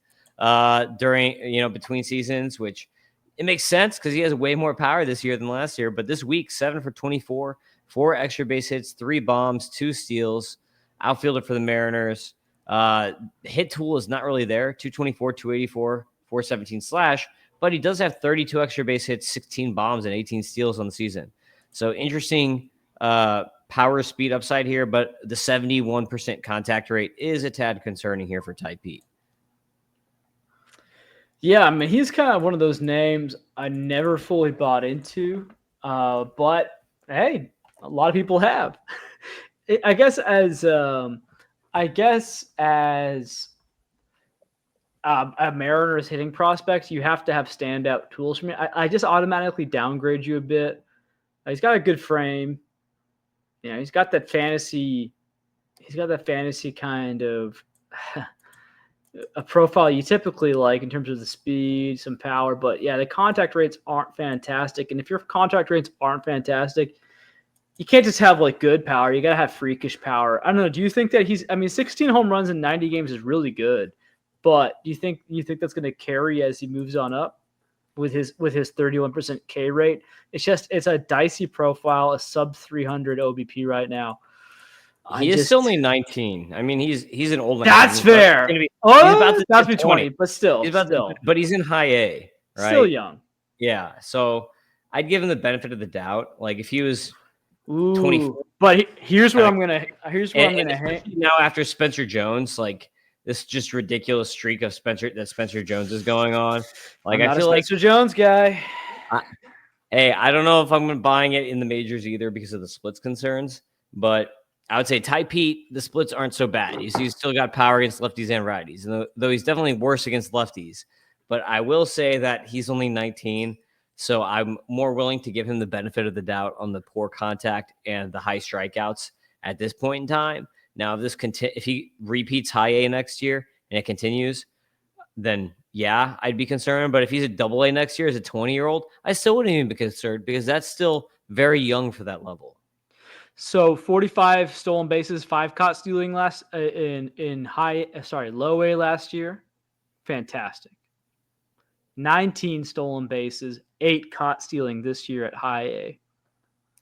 during, between seasons, which it makes sense because he has way more power this year than last year. But this week, 7 for 24, 4 extra base hits, 3 bombs, 2 steals. Outfielder for the Mariners. Hit tool is not really there. 224, 284, 417 slash, but he does have 32 extra base hits, 16 bombs, and 18 steals on the season. So interesting power speed upside here, but the 71% contact rate is a tad concerning here for Ty Pete. Yeah, I mean, he's kind of one of those names I never fully bought into, but hey, a lot of people have. I guess as a Mariners hitting prospect, you have to have standout tools for me. I just automatically downgrade you a bit. He's got a good frame. He's got that fantasy kind of a profile you typically like in terms of the speed, some power, but yeah, the contact rates aren't fantastic. And if your contact rates aren't fantastic, you can't just have like good power. You got to have freakish power. I don't know. Do you think that 16 home runs in 90 games is really good, but do you think that's going to carry as he moves on up with his 31% K rate? It's a dicey profile, a sub 300 OBP right now. He is still only 19. I mean, he's an old. That's fair. He's about to be 20, but still. But he's in High A, right? Still young. Yeah. So I'd give him the benefit of the doubt. Like if he was 24. But here's where I'm gonna hang now after Spencer Jones, like this just ridiculous streak of Spencer Jones is going on. Like I feel like Spencer Jones guy. I don't know if I'm buying it in the majors either because of the splits concerns, but I would say Ty Pete, the splits aren't so bad. He's still got power against lefties and righties, and though he's definitely worse against lefties. But I will say that he's only 19. So I'm more willing to give him the benefit of the doubt on the poor contact and the high strikeouts at this point in time. Now, if he repeats High A next year and it continues, then yeah, I'd be concerned. But if he's a Double-A next year as a 20-year-old, I still wouldn't even be concerned because that's still very young for that level. So 45 stolen bases, 5 caught stealing Low A last year. Fantastic. 19 stolen bases, 8 caught stealing this year at High A.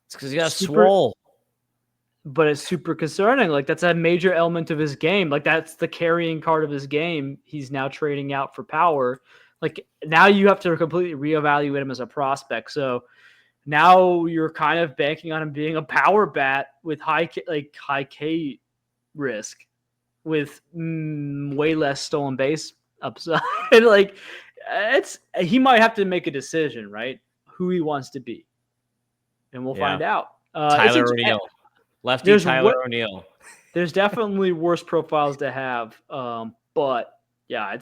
It's because he got swole. But it's super concerning. Like that's a major element of his game. Like that's the carrying card of his game. He's now trading out for power. Like now you have to completely reevaluate him as a prospect. So Now you're kind of banking on him being a power bat with high K risk with way less stolen base upside. Like he might have to make a decision, right? Who he wants to be, and we'll find out. Tyler O'Neill, lefty Tyler O'Neill. There's definitely worse profiles to have, but yeah, I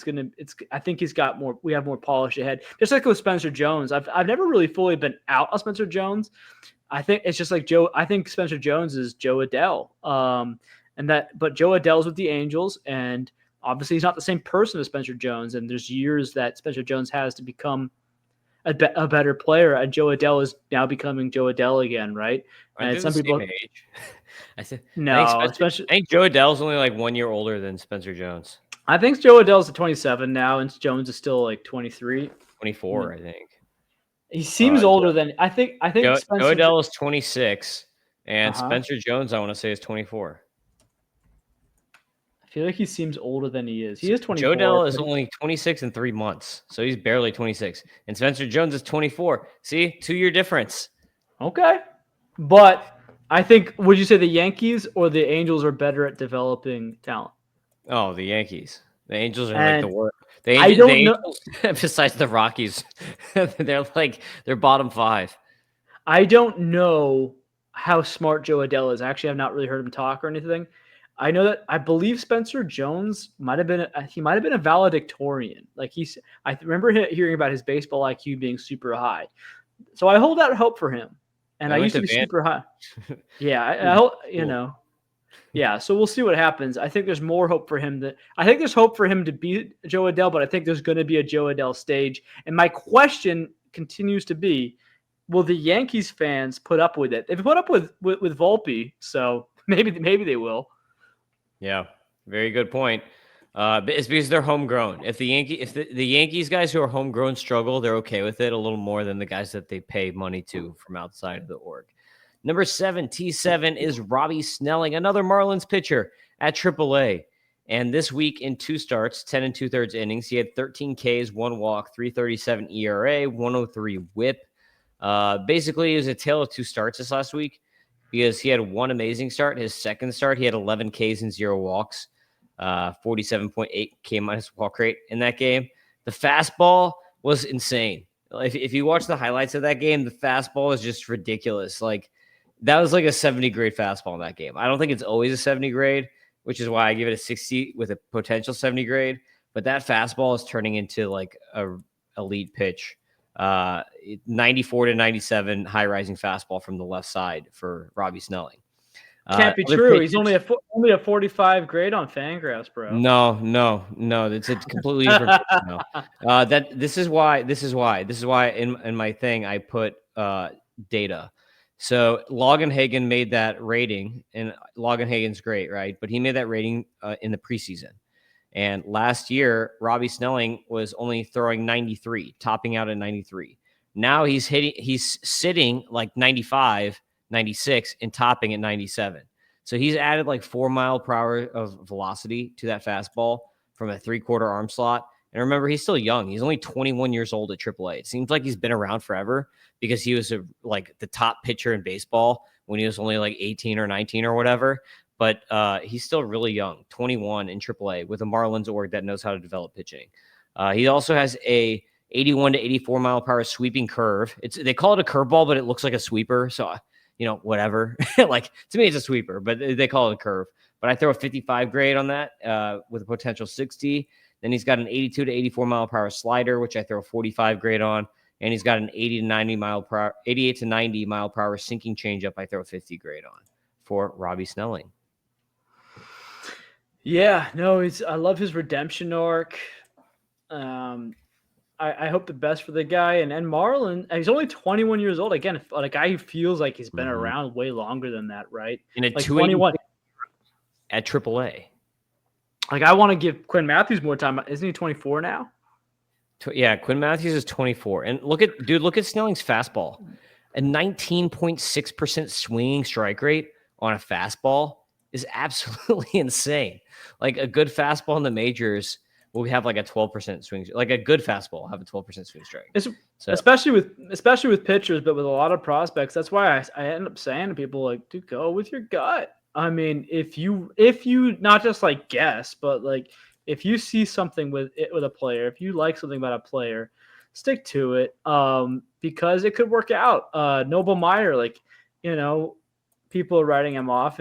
think he's got more. We have more polish ahead. Just like with Spencer Jones, I've never really fully been out on Spencer Jones. I think it's just like Joe. I think Spencer Jones is Joe Adell, but Joe Adell's with the Angels, and obviously he's not the same person as Spencer Jones. And there's years that Spencer Jones has to become a better player, and Joe Adell is now becoming Joe Adell again, right? And some people age. I said no. I think Joe Adell's only like 1 year older than Spencer Jones. I think Joe Adell's at 27 now, and Jones is still like 23, 24. I think he seems older than I think. Joe Adell is 26, and Spencer Jones, I want to say, is 24. I feel like he seems older than he is. He is 24. Joe Adell is only 26 in 3 months, so he's barely 26. And Spencer Jones is 24. See, 2-year difference. Okay, but I think, would you say the Yankees or the Angels are better at developing talent? Oh, the Yankees. The Angels are like the worst. The Angels, besides the Rockies, they're bottom 5. I don't know how smart Joe Adell is. Actually, I've not really heard him talk or anything. I know that I believe Spencer Jones might have been a valedictorian. I remember hearing about his baseball IQ being super high. So I hold out hope for him. And I used to be super high. Yeah, I hope, Yeah, so we'll see what happens. I think there's more hope for him there's hope for him to beat Joe Adell, but I think there's going to be a Joe Adell stage. And my question continues to be, will the Yankees fans put up with it? They've put up with Volpe, so maybe they will. Yeah, very good point. But it's because they're homegrown. If the Yankees guys who are homegrown struggle, they're okay with it a little more than the guys that they pay money to from outside of the org. Number 7, T7, is Robbie Snelling, another Marlins pitcher at AAA. And this week in 2 starts, 10 2/3 innings, he had 13 Ks, 1 walk, 3.37 ERA, 103 WHIP. Basically, it was a tale of 2 starts this last week because he had 1 amazing start. His second start, he had 11 Ks and 0 walks, 47.8 K minus walk rate in that game. The fastball was insane. If you watch the highlights of that game, the fastball is just ridiculous. That was like a 70 grade fastball in that game. I don't think it's always a 70 grade, which is why I give it a 60 with a potential 70 grade. But that fastball is turning into like a elite pitch. 94 to 97 high rising fastball from the left side for Robbie Snelling. Can't be true. He's only a 45 grade on Fangraphs, bro. No. It's a completely different pitch now. This is why in my thing I put data. So Logan-Hagen made that rating, and Logan-Hagen's great, right? But he made that rating in the preseason. And last year, Robbie Snelling was only throwing 93, topping out at 93. Now he's sitting like 95, 96, and topping at 97. So he's added like 4 mile per hour of velocity to that fastball from a 3/4 arm slot. And remember, he's still young. He's only 21 years old at AAA. It seems like he's been around forever because he was like the top pitcher in baseball when he was only like 18 or 19 or whatever. But he's still really young, 21 in AAA with a Marlins org that knows how to develop pitching. He also has a 81 to 84 mile per hour sweeping curve. They call it a curveball, but it looks like a sweeper. So, whatever. Like, to me, it's a sweeper, but they call it a curve. But I throw a 55 grade on that with a potential 60. Then he's got an 82 to 84 mile per hour slider, which I throw a 45 grade on. And he's got an 88 to 90 mile per hour sinking changeup. I throw a 50 grade on for Robbie Snelling. Yeah, no, I love his redemption arc. I hope the best for the guy. And Marlin, he's only 21 years old. Again, a guy who feels like he's been around way longer than that, right? In a 21 at AAA. Like, I want to give Quinn Matthews more time. Isn't he 24 now? Yeah, Quinn Matthews is 24. And look at Snelling's fastball. A 19.6% swinging strike rate on a fastball is absolutely insane. Like, a good fastball in the majors will have like a 12% swing, like a good fastball will have a 12% swing strike. So especially with pitchers, but with a lot of prospects. That's why I end up saying to people like, dude, go with your gut. I mean, if you not just like guess, but like if you see something with a player, if you like something about a player, stick to it. Because it could work out. Noble Meyer, like, people are writing him off,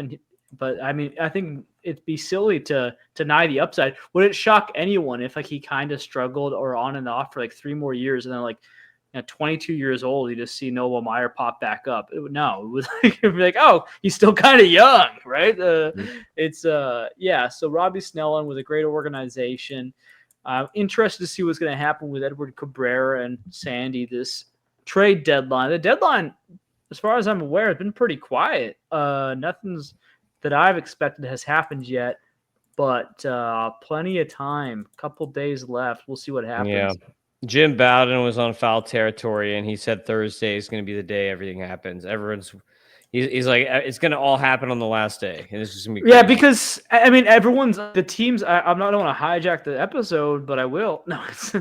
but I mean, I think it'd be silly to deny the upside. Would it shock anyone if like he kind of struggled or on and off for like 3 more years, and then like at 22 years old, you just see Noble Meyer pop back up? It would like, it'd be like, oh, he's still kind of young, right? It's yeah. So Robbie Snelling with a great organization. Interested to see what's going to happen with Edward Cabrera and Sandy this trade deadline. The deadline, as far as I'm aware, has been pretty quiet. Nothing's that I've expected has happened yet, but plenty of time. Couple days left. We'll see what happens. Yeah. Jim Bowden was on foul territory, and he said Thursday is going to be the day everything happens. He's like, it's going to all happen on the last day, and it's just going to be crazy. Yeah, because I mean, the teams. I don't want to hijack the episode, but I will. No, it's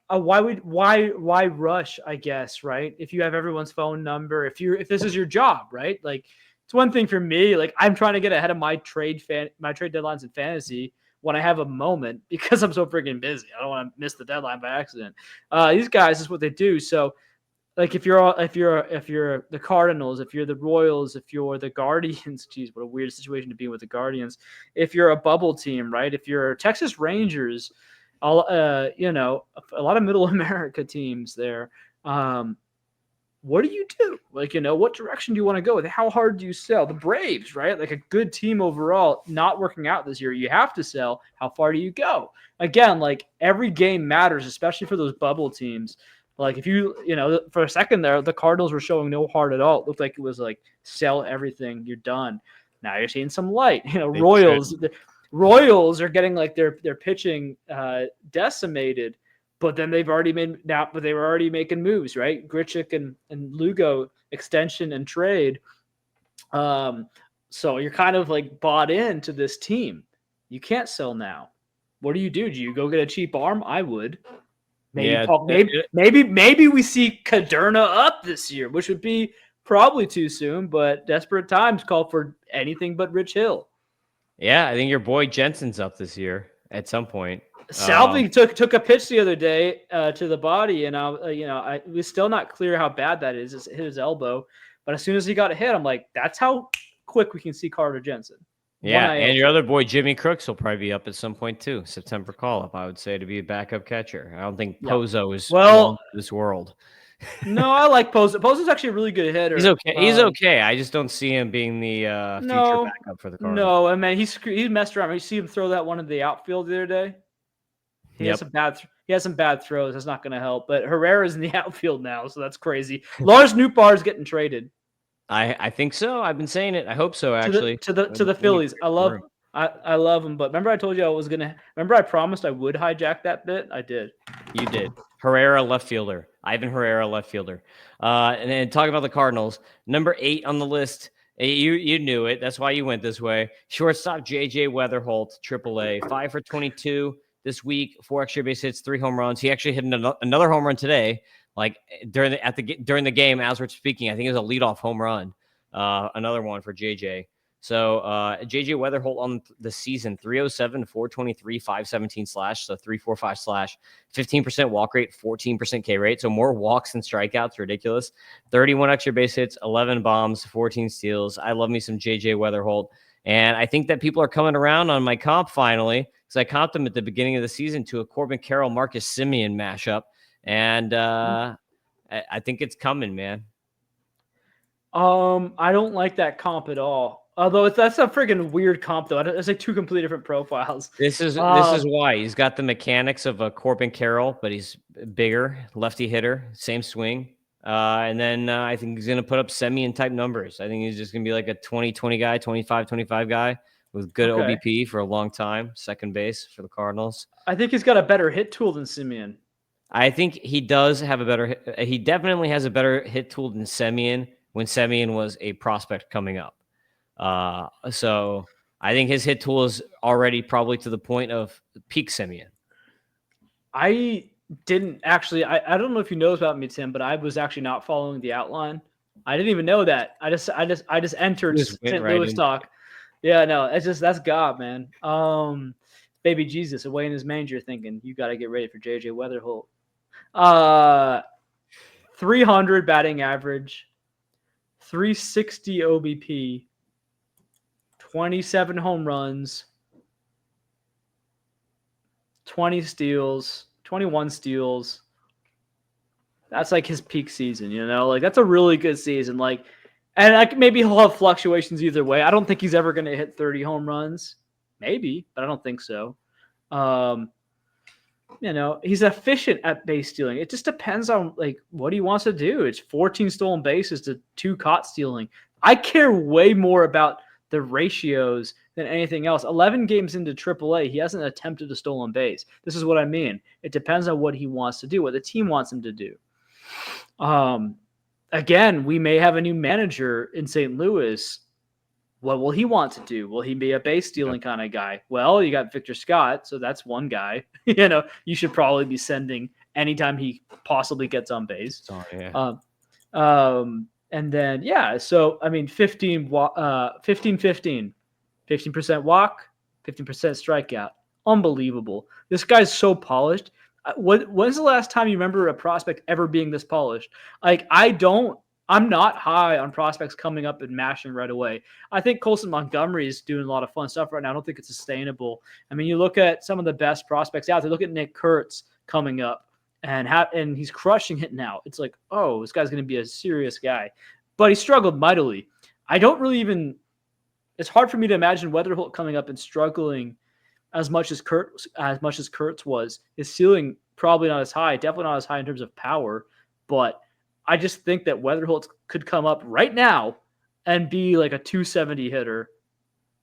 why rush? I guess, right? If you have everyone's phone number, if this is your job, right? Like, it's one thing for me. Like, I'm trying to get ahead of my trade deadlines in fantasy when I have a moment because I'm so freaking busy. I don't want to miss the deadline by accident. These guys, this is what they do. So, like, if you're the Cardinals, if you're the Royals, if you're the Guardians, geez, what a weird situation to be in with the Guardians. If you're a bubble team, right? If you're Texas Rangers, a lot of Middle America teams there. What do you do? Like, what direction do you want to go with? How hard do you sell? The Braves, right? Like a good team overall, not working out this year. You have to sell. How far do you go? Again, like every game matters, especially for those bubble teams. Like if for a second there, the Cardinals were showing no heart at all. It looked like it was like sell everything, you're done. Now you're seeing some light. Royals are getting like their pitching decimated, but then they were already making moves, right? Grichuk and Lugo extension and trade. So you're kind of like bought into this team. You can't sell now. What do? Do you go get a cheap arm? I would. Maybe we see Caderna up this year, which would be probably too soon, but desperate times call for anything but Rich Hill. Yeah, I think your boy Jensen's up this year at some point. Salvi took a pitch the other day to the body, and it was still not clear how bad that is. It hit his elbow, but as soon as he got a hit, I'm like, that's how quick we can see Carter Jensen. Yeah, and your other boy Jimmy Crooks will probably be up at some point too. September call up, I would say, to be a backup catcher. I don't think Pozo is this world. No, I like Pozo. Pozo's actually a really good hitter. He's okay. He's okay. I just don't see him being the future backup for the Cardinals. No, I mean he messed around. You see him throw that one in the outfield the other day. He has some bad throws. That's not going to help. But Herrera's in the outfield now, so that's crazy. Lars Nootbaar's getting traded. I think so. I've been saying it. I hope so. Actually, to the Phillies. I love him. But remember, I told you I was gonna. Remember, I promised I would hijack that bit. I did. You did. Herrera, left fielder. Ivan Herrera, left fielder. And then talking about the Cardinals, number 8 on the list. You knew it. That's why you went this way. Shortstop JJ Weatherholt, AAA, 5 for 22 this week, 4 extra base hits, 3 home runs. He actually hit another home run today. Like during the game, as we're speaking, I think it was a leadoff home run. Another one for JJ. So JJ Weatherholt on the season, 307, 423, 517 slash, so 345 slash, 15% walk rate, 14% K rate. So more walks than strikeouts, ridiculous. 31 extra base hits, 11 bombs, 14 steals. I love me some JJ Weatherholt. And I think that people are coming around on my comp finally, because I comped him at the beginning of the season to a Corbin Carroll, Marcus Semien mashup. And I think it's coming, man. I don't like that comp at all. Although that's a freaking weird comp, though. It's like 2 completely different profiles. This is why he's got the mechanics of a Corbin Carroll, but he's bigger, lefty hitter, same swing. And then I think he's going to put up Semien type numbers. I think he's just going to be like a 20-20 guy, 25-25 guy with good OBP for a long time, second base for the Cardinals. I think he's got a better hit tool than Semien. I think he does have he definitely has a better hit tool than Semien when Semien was a prospect coming up. So I think his hit tool is already probably to the point of peak Simeon. I didn't actually. I don't know if you know about me, Tim, but I was actually not following the outline. I didn't even know that. I just entered Just went St. right Louis in. talk. Yeah, no, that's God, man. Baby Jesus away in his manger, thinking you got to get ready for JJ Weatherholt. 300 batting average, 360 OBP, 27 home runs, 20 steals, 21 steals. That's like his peak season, Like that's a really good season. Like, and like maybe he'll have fluctuations either way. I don't think he's ever going to hit 30 home runs. Maybe, but I don't think so. He's efficient at base stealing. It just depends on like what he wants to do. It's 14 stolen bases to 2 caught stealing. I care way more about the ratios than anything else. 11 games into AAA, he hasn't attempted a stolen base. This is what I mean. It depends on what he wants to do, what the team wants him to do. Again, we may have a new manager in St. Louis. What will he want to do? Will he be a base stealing kind of guy? Well, you got Victor Scott, so that's one guy. You should probably be sending anytime he possibly gets on base. Oh, yeah. And then, so, I mean, 15, 15, 15% walk, 15% strikeout. Unbelievable. This guy's so polished. When's the last time you remember a prospect ever being this polished? Like, I'm not high on prospects coming up and mashing right away. I think Colson Montgomery is doing a lot of fun stuff right now. I don't think it's sustainable. I mean, you look at some of the best prospects out there. Look at Nick Kurtz coming up, and he's crushing it now. It's like, oh, this guy's going to be a serious guy. But he struggled mightily. I don't really even – it's hard for me to imagine Weatherholt coming up and struggling as much as Kurtz was. His ceiling probably not as high, definitely not as high in terms of power, but – I just think that Weatherholt could come up right now and be like a 270 hitter,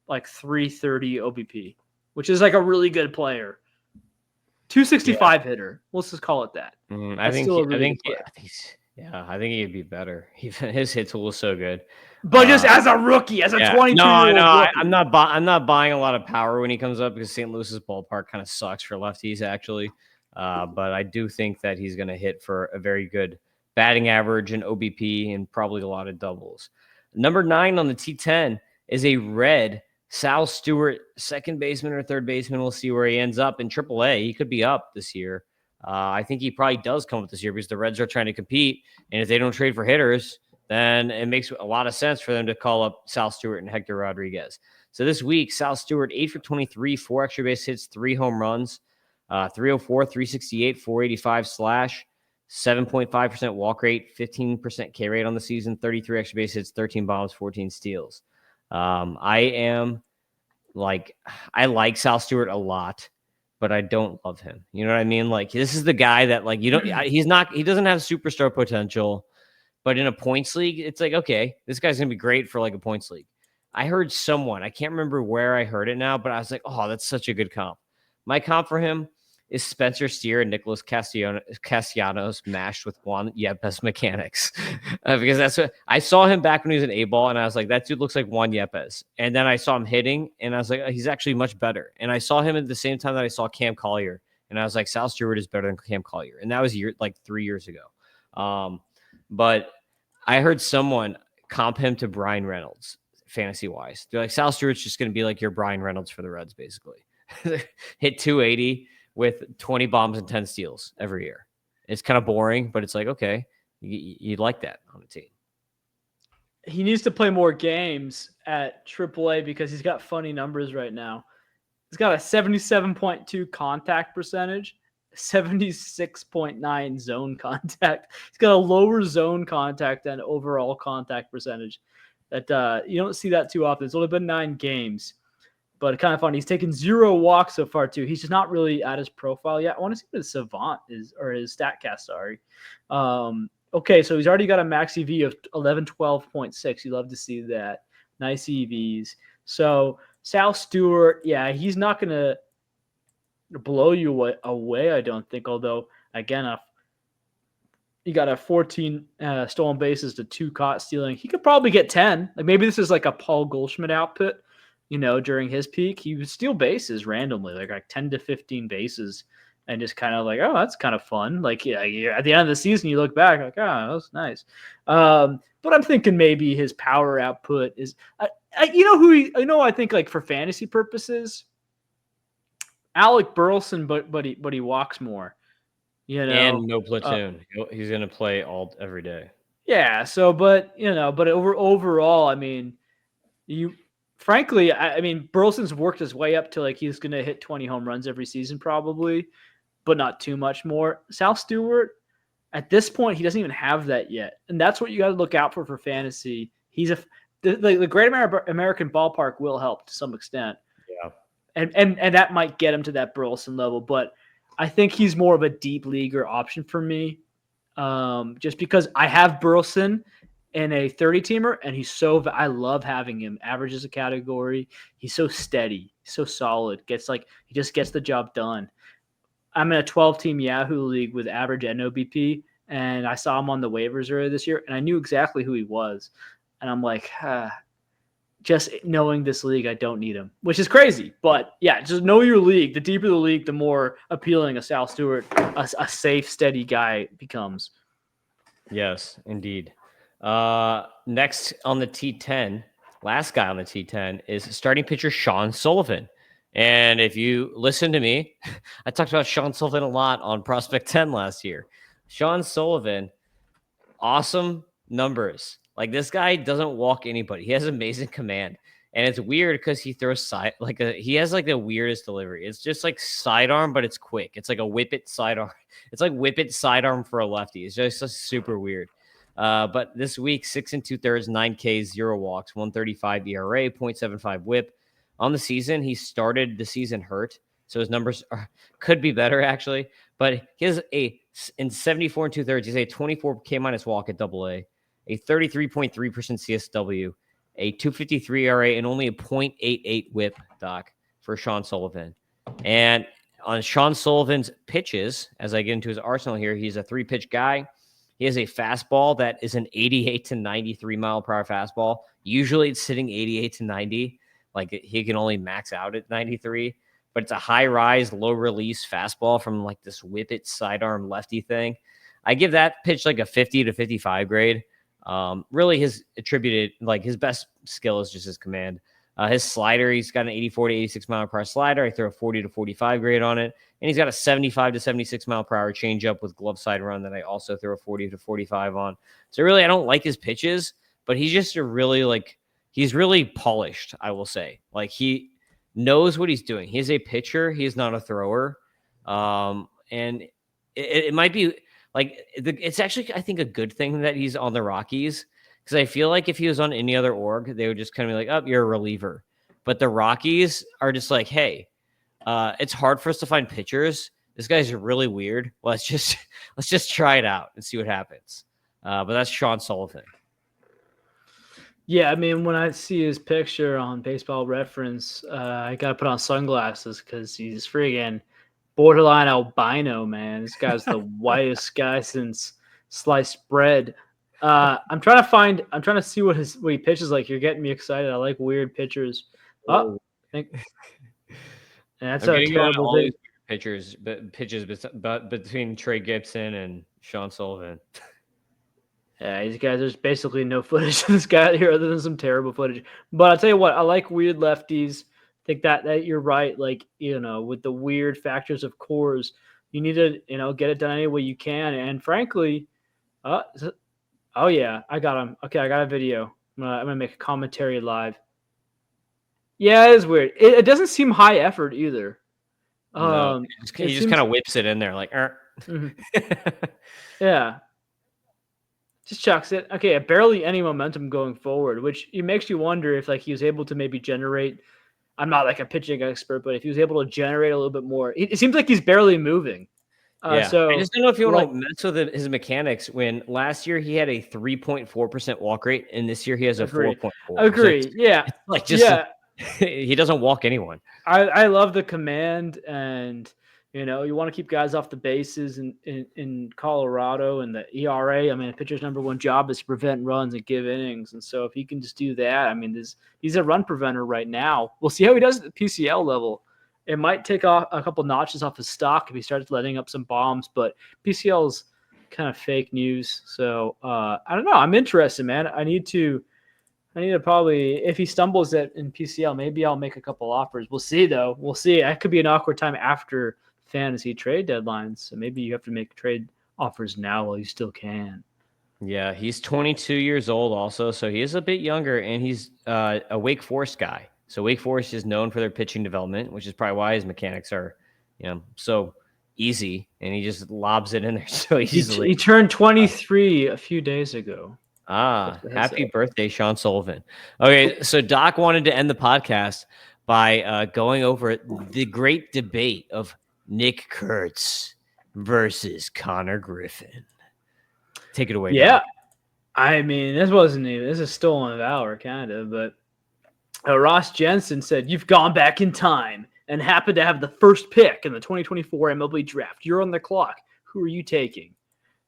like 330 OBP, which is like a really good player. 265 hitter. Let's just call it that. I think he'd be better. His hit tool is so good. But just as a rookie, as a 22-year-old rookie. I'm not buying a lot of power when he comes up because St. Louis's ballpark kind of sucks for lefties, actually. But I do think that he's going to hit for a very good batting average and OBP and probably a lot of doubles. Number 9 on the T10 is a red Sal Stewart, second baseman or third baseman. We'll see where he ends up in AAA. He could be up this year. I think he probably does come up this year because the Reds are trying to compete. And if they don't trade for hitters, then it makes a lot of sense for them to call up Sal Stewart and Hector Rodriguez. So this week, Sal Stewart, 8 for 23, 4 extra base hits, 3 home runs, 304, 368, 485 slash. 7.5% walk rate, 15% K rate on the season, 33 extra base hits, 13 bombs, 14 steals. I like Sal Stewart a lot, but I don't love him. You know what I mean? Like, this is the guy that he doesn't have superstar potential, but in a points league, it's like, okay, this guy's going to be great for like a points league. I heard someone, I can't remember where I heard it now, but I was like, oh, that's such a good comp. My comp for him is Spencer Steer and Nicholas Castellanos mashed with Juan Yepes mechanics. Because that's what I saw him back when he was an Aceball, and I was like, that dude looks like Juan Yepes. And then I saw him hitting, and I was like, oh, he's actually much better. And I saw him at the same time that I saw Cam Collier, and I was like, Sal Stewart is better than Cam Collier. And that was 3 years ago. But I heard someone comp him to Brian Reynolds, fantasy-wise. They're like, Sal Stewart's just going to be like your Brian Reynolds for the Reds, basically. Hit 280 with 20 bombs and 10 steals every year. It's kind of boring, but it's like, okay, you'd like that on a team. He needs to play more games at AAA because he's got funny numbers right now. He's got a 77.2 contact percentage, 76.9 zone contact. He's got a lower zone contact than overall contact percentage. That you don't see that too often. It's only been 9 games. But kind of funny. He's taken 0 walks so far, too. He's just not really at his profile yet. I want to see what his Savant is, or his StatCast, sorry. Okay, so he's already got a max EV of 1112.6. You love to see that. Nice EVs. So Sal Stewart, yeah, he's not going to blow you away, I don't think. Although, again, he got a 14 stolen bases to 2 caught stealing. He could probably get 10. Like maybe this is like a Paul Goldschmidt output. during his peak, he would steal bases randomly, like 10 to 15 bases, and just kind of like, oh, that's kind of fun. Like, yeah, at the end of the season, you look back like, oh, that was nice. But I'm thinking maybe his power output is, I think like for fantasy purposes, Alec Burleson, but he walks more, And no platoon. He's going to play every day. Yeah. So, but overall, I mean, frankly, I mean, Burleson's worked his way up to like he's going to hit 20 home runs every season probably, but not too much more. Sal Stewart, at this point, he doesn't even have that yet, and that's what you got to look out for fantasy. He's the Great American Ballpark will help to some extent. Yeah. And that might get him to that Burleson level, but I think he's more of a deep leaguer option for me, just because I have Burleson in a 30-teamer, and I love having him. Averages a category. He's so steady, so solid. He just gets the job done. I'm in a 12-team Yahoo league with average and OBP, and I saw him on the waivers earlier this year, and I knew exactly who he was, and I'm like, just knowing this league, I don't need him, which is crazy. But yeah, just know your league. The deeper the league, the more appealing a Sal Stewart, a safe, steady guy becomes. Yes, indeed. Next on the T10, last guy on the T10 is starting pitcher Sean Sullivan. And if you listen to me, I talked about Sean Sullivan a lot on Prospect 10 last year. Sean Sullivan, awesome numbers. Like, this guy doesn't walk anybody. He has amazing command. And it's weird because he throws he has like the weirdest delivery. It's just like sidearm, but it's quick. It's like a whip it sidearm. It's like whip it sidearm for a lefty. It's just super weird. But this week, 6 2/3, 9 Ks, 0 walks, 135 ERA, 0.75 whip. On the season, he started the season hurt, so his numbers could be better actually. But he has in 74 2/3, he's a 24 K minus walk at AA, a 33.3% CSW, a 2.53 ERA, and only a 0.88 whip, Doc, for Sean Sullivan. And on Sean Sullivan's pitches, as I get into his arsenal here, he's a 3-pitch guy. He has a fastball that is an 88 to 93 mile per hour fastball. Usually it's sitting 88 to 90. Like, he can only max out at 93, but it's a high rise, low release fastball from like this whip it sidearm lefty thing. I give that pitch like a 50 to 55 grade. Really his best skill is just his command. His slider, he's got an 84 to 86 mile per hour slider. I throw a 40 to 45 grade on it. And he's got a 75 to 76 mile per hour changeup with glove side run that I also throw a 40 to 45 on. So really, I don't like his pitches, but he's just he's really polished, I will say. Like, he knows what he's doing. He's a pitcher. He's not a thrower. And it might be like, it's actually, I think, a good thing that he's on the Rockies, because I feel like if he was on any other org, they would just kind of be like, oh, you're a reliever. But the Rockies are just like, hey, it's hard for us to find pitchers. This guy's really weird. Let's just try it out and see what happens. But that's Sean Sullivan. Yeah, I mean, when I see his picture on Baseball Reference, I got to put on sunglasses because he's friggin' borderline albino, man. This guy's the whitest guy since sliced bread. I'm trying to see what he pitches like. You're getting me excited. I like weird pitchers. Oh, that's a terrible thing. Pitches between Trey Gibson and Sean Sullivan. Yeah, these guys, there's basically no footage of this guy here other than some terrible footage. But I'll tell you what, I like weird lefties. I think that you're right. Like, with the weird factors of cores, you need to, get it done any way you can. And frankly, oh yeah, I got him. Okay, I got a video. I'm gonna make a commentary live. Yeah, it is weird. It doesn't seem high effort either. No, he just kind of whips it in there like, mm-hmm. Yeah. Just chucks it. Okay, barely any momentum going forward, which it makes you wonder if he was able to maybe generate. I'm not like a pitching expert, but if he was able to generate a little bit more, it seems like he's barely moving. So I just don't know if you want to mess with his mechanics. When last year he had a 3.4% walk rate, and this year he has a 4.4. Agree. So he doesn't walk anyone. I love the command, and You know, you want to keep guys off the bases in Colorado, and the ERA. I mean, a pitcher's number one job is to prevent runs and give innings. And so if he can just do that, I mean, he's a run preventer right now. We'll see how he does at the PCL level. It might take off a couple notches off his stock if he starts letting up some bombs, but PCL is kind of fake news. So I don't know. I'm interested, man. I need to probably, if he stumbles in PCL, maybe I'll make a couple offers. We'll see, though. We'll see. That could be an awkward time after fantasy trade deadlines. So maybe you have to make trade offers now while you still can. Yeah, he's 22 years old also, so he is a bit younger, and he's a Wake Forest guy. So Wake Forest is known for their pitching development, which is probably why his mechanics are, so easy, and he just lobs it in there so easily. He turned 23 a few days ago. Happy birthday, Sean Sullivan. Okay, so Doc wanted to end the podcast by going over the great debate of Nick Kurtz versus Connor Griffin. Take it away. Yeah. Doc. I mean, this is stolen valor, kind of, but Ross Jensen said, "You've gone back in time and happened to have the first pick in the 2024 MLB draft. You're on the clock. Who are you taking?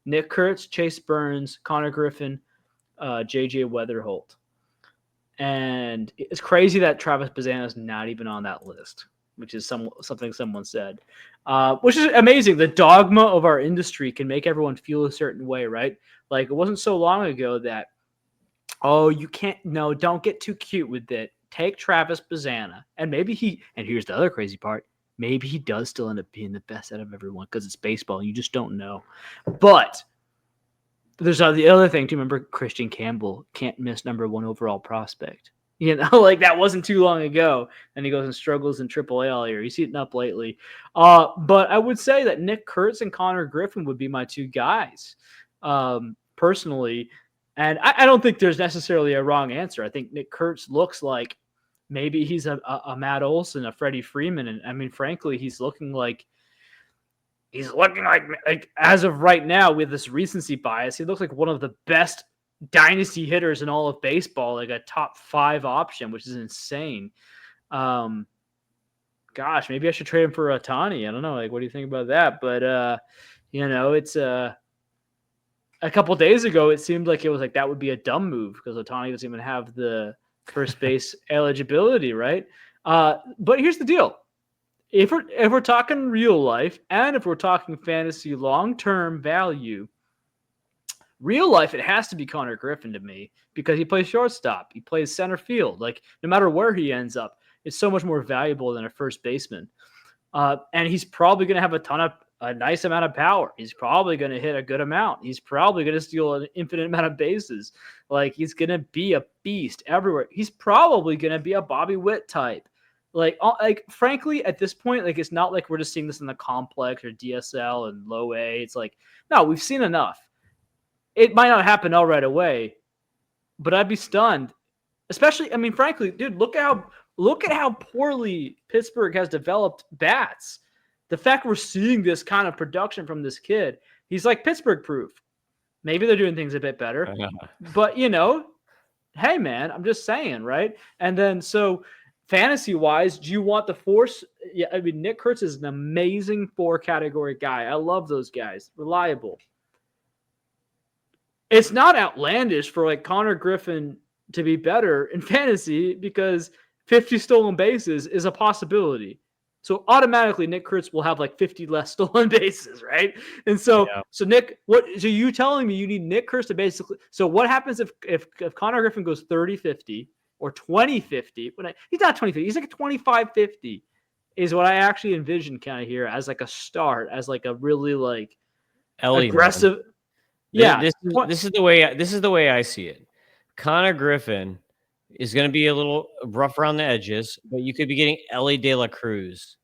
Nick Kurtz, Chase Burns, Connor Griffin, JJ Weatherholt." And it's crazy that Travis Bazzana is not even on that list, which is something someone said, which is amazing. The dogma of our industry can make everyone feel a certain way, right? Like, it wasn't so long ago that, don't get too cute with it. Take Travis Bazzana. And here's the other crazy part, maybe he does still end up being the best out of everyone because it's baseball and you just don't know. But there's the other thing to remember. Christian Campbell can't miss number one overall prospect. Like, that wasn't too long ago. And he goes and struggles in AAA all year. He's heating up lately. But I would say that Nick Kurtz and Connor Griffin would be my two guys, personally. And I don't think there's necessarily a wrong answer. I think Nick Kurtz looks like maybe he's a Matt Olson, a Freddie Freeman. And I mean, frankly, he's looking like as of right now, with this recency bias, he looks like one of the best dynasty hitters in all of baseball, like a top 5 option, which is insane. Gosh, maybe I should trade him for Ohtani. I don't know. Like, what do you think about that? But it's a couple days ago, it seemed like it was like that would be a dumb move because Ohtani doesn't even have the first base eligibility, right? But here's the deal. If we're talking real life and if we're talking fantasy long-term value, real life, it has to be Connor Griffin to me because he plays shortstop. He plays center field. Like, no matter where he ends up, it's so much more valuable than a first baseman. And he's probably going to have a nice amount of power. He's probably going to hit a good amount. He's probably going to steal an infinite amount of bases. Like, he's going to be a beast everywhere. He's probably going to be a Bobby Witt type. Like, frankly, at this point, like, it's not like we're just seeing this in the complex or DSL and low A. It's like, no, we've seen enough. It might not happen all right away, but I'd be stunned. Especially, I mean, frankly, dude, look at how poorly Pittsburgh has developed bats. The fact we're seeing this kind of production from this kid, he's like Pittsburgh proof. Maybe they're doing things a bit better, but hey man, I'm just saying, right? And then so fantasy wise, do you want the force? Yeah, I mean, Nick Kurtz is an amazing 4-category guy. I love those guys. Reliable. It's not outlandish for like Connor Griffin to be better in fantasy because 50 stolen bases is a possibility. So automatically Nick Kurtz will have like 50 less stolen bases, right? And so, So Nick, so you telling me you need Nick Kurtz to basically, so what happens if Connor Griffin goes 30-50 or 20-50? He's not 20-50, he's like a 25-50 is what I actually envision kind of here as like a start, as like a really like aggressive. Man. Yeah, this is the way I see it. Connor Griffin is going to be a little rough around the edges, but you could be getting Ellie De La Cruz,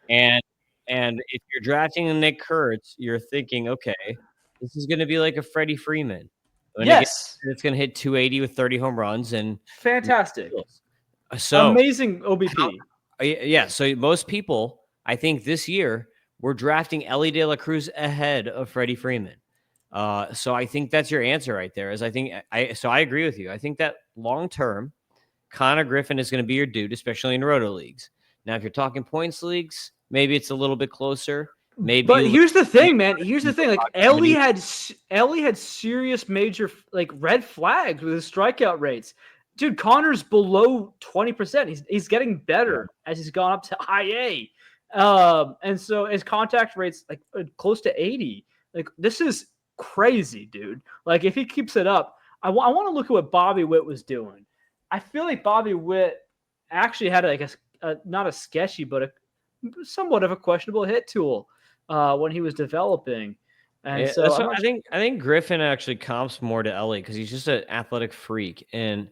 and if you're drafting Nick Kurtz, you're thinking, okay, this is going to be like a Freddie Freeman. Yes, it's going to hit 280 with 30 home runs and fantastic. So amazing OBP. So most people, I think this year, we're drafting Ellie De La Cruz ahead of Freddie Freeman. So I think that's your answer right there. I agree with you. I think that long term, Connor Griffin is going to be your dude, especially in roto leagues. Now, if you're talking points leagues, maybe it's a little bit closer. Maybe But you here's the thing, maybe man. Here's the thing. Like proximity. Ellie had serious major like red flags with his strikeout rates. Dude, Connor's below 20%. He's getting better as he's gone up to high A. And so his contact rates like close to 80. Like this is crazy, dude. Like if he keeps it up, I want to look at what Bobby Witt was doing. I feel like Bobby Witt actually had like a not a sketchy, but a somewhat of a questionable hit tool when he was developing. And Yeah, so that's I'm what not I think. I think Griffin actually comps more to Ellie because he's just an athletic freak. And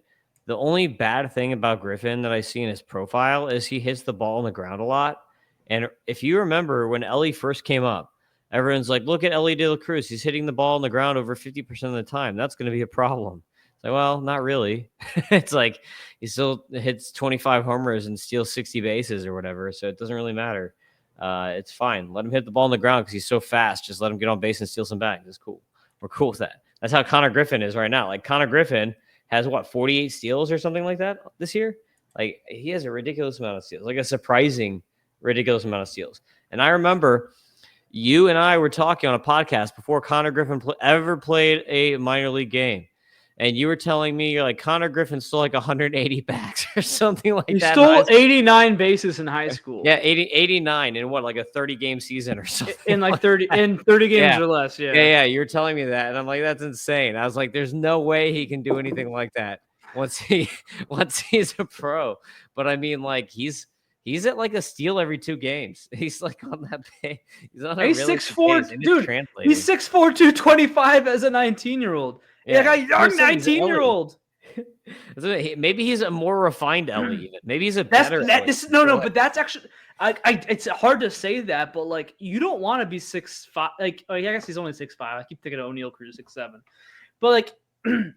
the only bad thing about Griffin that I see in his profile is he hits the ball on the ground a lot. And if you remember when Ellie first came up, everyone's like, "Look at Ellie De La Cruz. He's hitting the ball on the ground over 50% of the time. That's going to be a problem." It's like, well, not really. It's like he still hits 25 homers and steals 60 bases or whatever, so it doesn't really matter. It's fine. Let him hit the ball on the ground because he's so fast. Just let him get on base and steal some bags. It's cool. We're cool with that. That's how Connor Griffin is right now. Like Connor Griffin has what 48 steals or something like that this year. Like he has a ridiculous amount of steals, like a surprising ridiculous amount of steals. And I remember you and I were talking on a podcast before Connor Griffin ever played a minor league game. And you were telling me you're like Connor Griffin stole like 180 backs or something like he that. stole 89 bases in high school. Yeah, 89 in what, like a 30-game season or something? In like 30 in 30 games or less. Yeah. You were telling me that, and I'm like, that's insane. I was like, there's no way he can do anything like that once he's a pro. But I mean, like he's at like a steal every 2 games. He's like on that pay. He's on a He's really 6'4", dude. translating. He's 6'4", 225 as a 19-year-old. Yeah, like a young 19-year-old. Maybe he's a more refined Ellie. Even. Maybe he's a better. But that's actually. It's hard to say that, but like you don't want to be 6'5". Like I guess he's only 6'5". I keep thinking of O'Neal Cruz 6'7", but like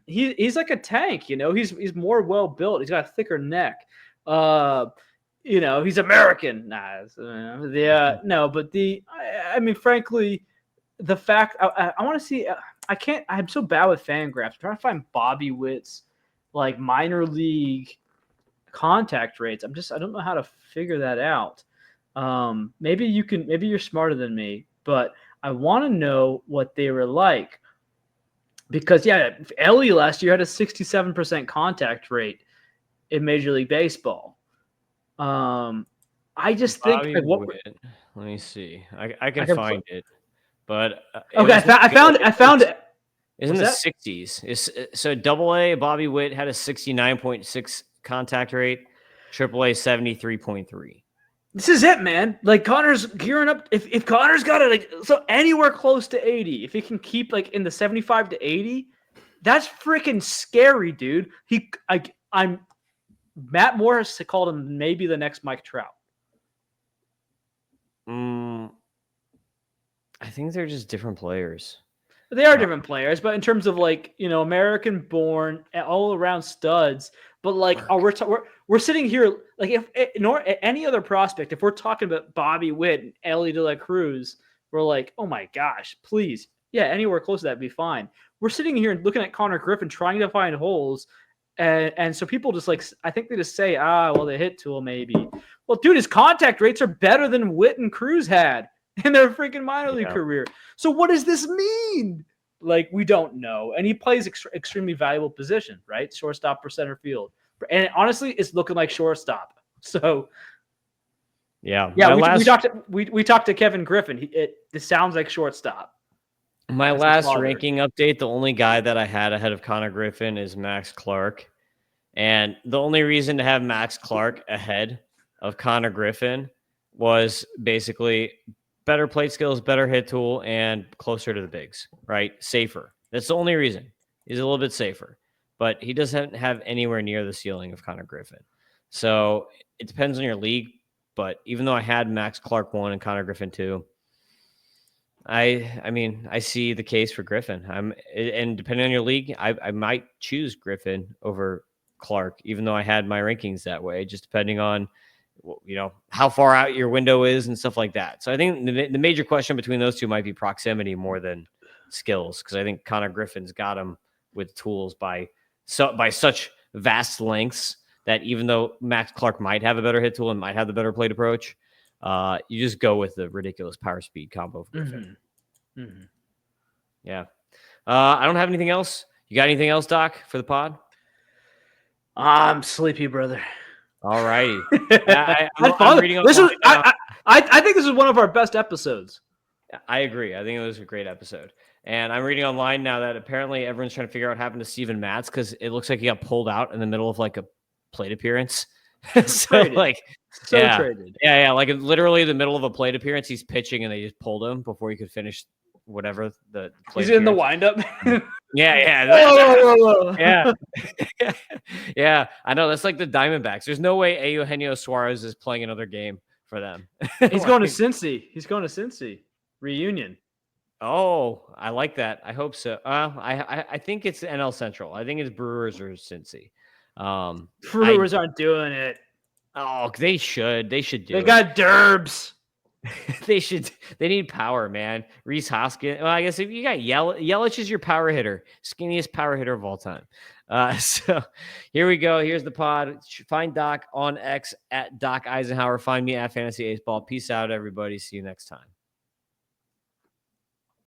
he's like a tank. You know, he's more well built. He's got a thicker neck. You know, he's American. No, but I mean, frankly, the fact I want to see. I can't. I'm so bad with Fangraphs. I'm trying to find Bobby Witt's like minor league contact rates. I don't know how to figure that out. Maybe you're smarter than me, but I want to know what they were like because Ellie last year had a 67% contact rate in Major League Baseball. I just think like, let me see. I can find it, but okay, I found it. It's in the 60s. So Double-A Bobby Witt had a 69.6 contact rate, Triple-A 73.3. This is it, man. Like Connor's gearing up. If Connor's got it like so anywhere close to 80, if he can keep like in the 75 to 80, that's freaking scary, dude. I'm Matt Morris called him maybe the next Mike Trout. I think they're just different players. They are different players, but in terms of like, you know, American-born, all around studs. But like, we're sitting here like if any other prospect, if we're talking about Bobby Witt and Ellie De La Cruz, we're like, oh my gosh, please, anywhere close to that would be fine. We're sitting here and looking at Connor Griffin trying to find holes, and so people just like I think they just say, well, the hit tool maybe. Well, dude, his contact rates are better than Witt and Cruz had in their freaking minor league career. So what does this mean? Like, we don't know. And he plays extremely valuable position, right? Shortstop or center field. And honestly, it's looking like shortstop. So, we talked to Kevin Griffin. This sounds like shortstop. My last ranking update, the only guy that I had ahead of Connor Griffin is Max Clark. And the only reason to have Max Clark ahead of Connor Griffin was basically better plate skills, better hit tool, and closer to the bigs, right? Safer. That's the only reason. He's a little bit safer, but he doesn't have anywhere near the ceiling of Connor Griffin. So it depends on your league, but even though I had Max Clark 1 and Connor Griffin 2, I mean, I see the case for Griffin. And depending on your league, I might choose Griffin over Clark, even though I had my rankings that way, just depending on how far out your window is and stuff like that. So I think the major question between those two might be proximity more than skills, because I think Connor Griffin's got him with tools by such vast lengths that even though Max Clark might have a better hit tool and might have the better plate approach, You just go with the ridiculous power speed combo of Griffin. Yeah. I don't have anything else. You got anything else, Doc, for the pod? I'm sleepy, brother. All righty. I'm reading I think this is one of our best episodes. I agree. I think it was a great episode. And I'm reading online now that apparently everyone's trying to figure out what happened to Steven Matz because it looks like he got pulled out in the middle of like a plate appearance. Traded. Traded. Yeah. Like literally the middle of a plate appearance, he's pitching and they just pulled him before he could finish whatever the plate He's in the windup. Yeah. Yeah. I know. That's like the Diamondbacks. There's no way Eugenio Suarez is playing another game for them. He's going to Cincy. Reunion. Oh, I like that. I hope so. I think it's NL Central. I think it's Brewers or Cincy. Brewers aren't doing it. Oh, they should. They should do it. They got Derbs. They need power, man. Rhys Hoskins. Well, I guess if you got Yelich is your power hitter, skinniest power hitter of all time. So here we go. Here's the pod. Find Doc on X at Doc Eisenhauer. Find me at Fantasy Aceball. Peace out, everybody. See you next time.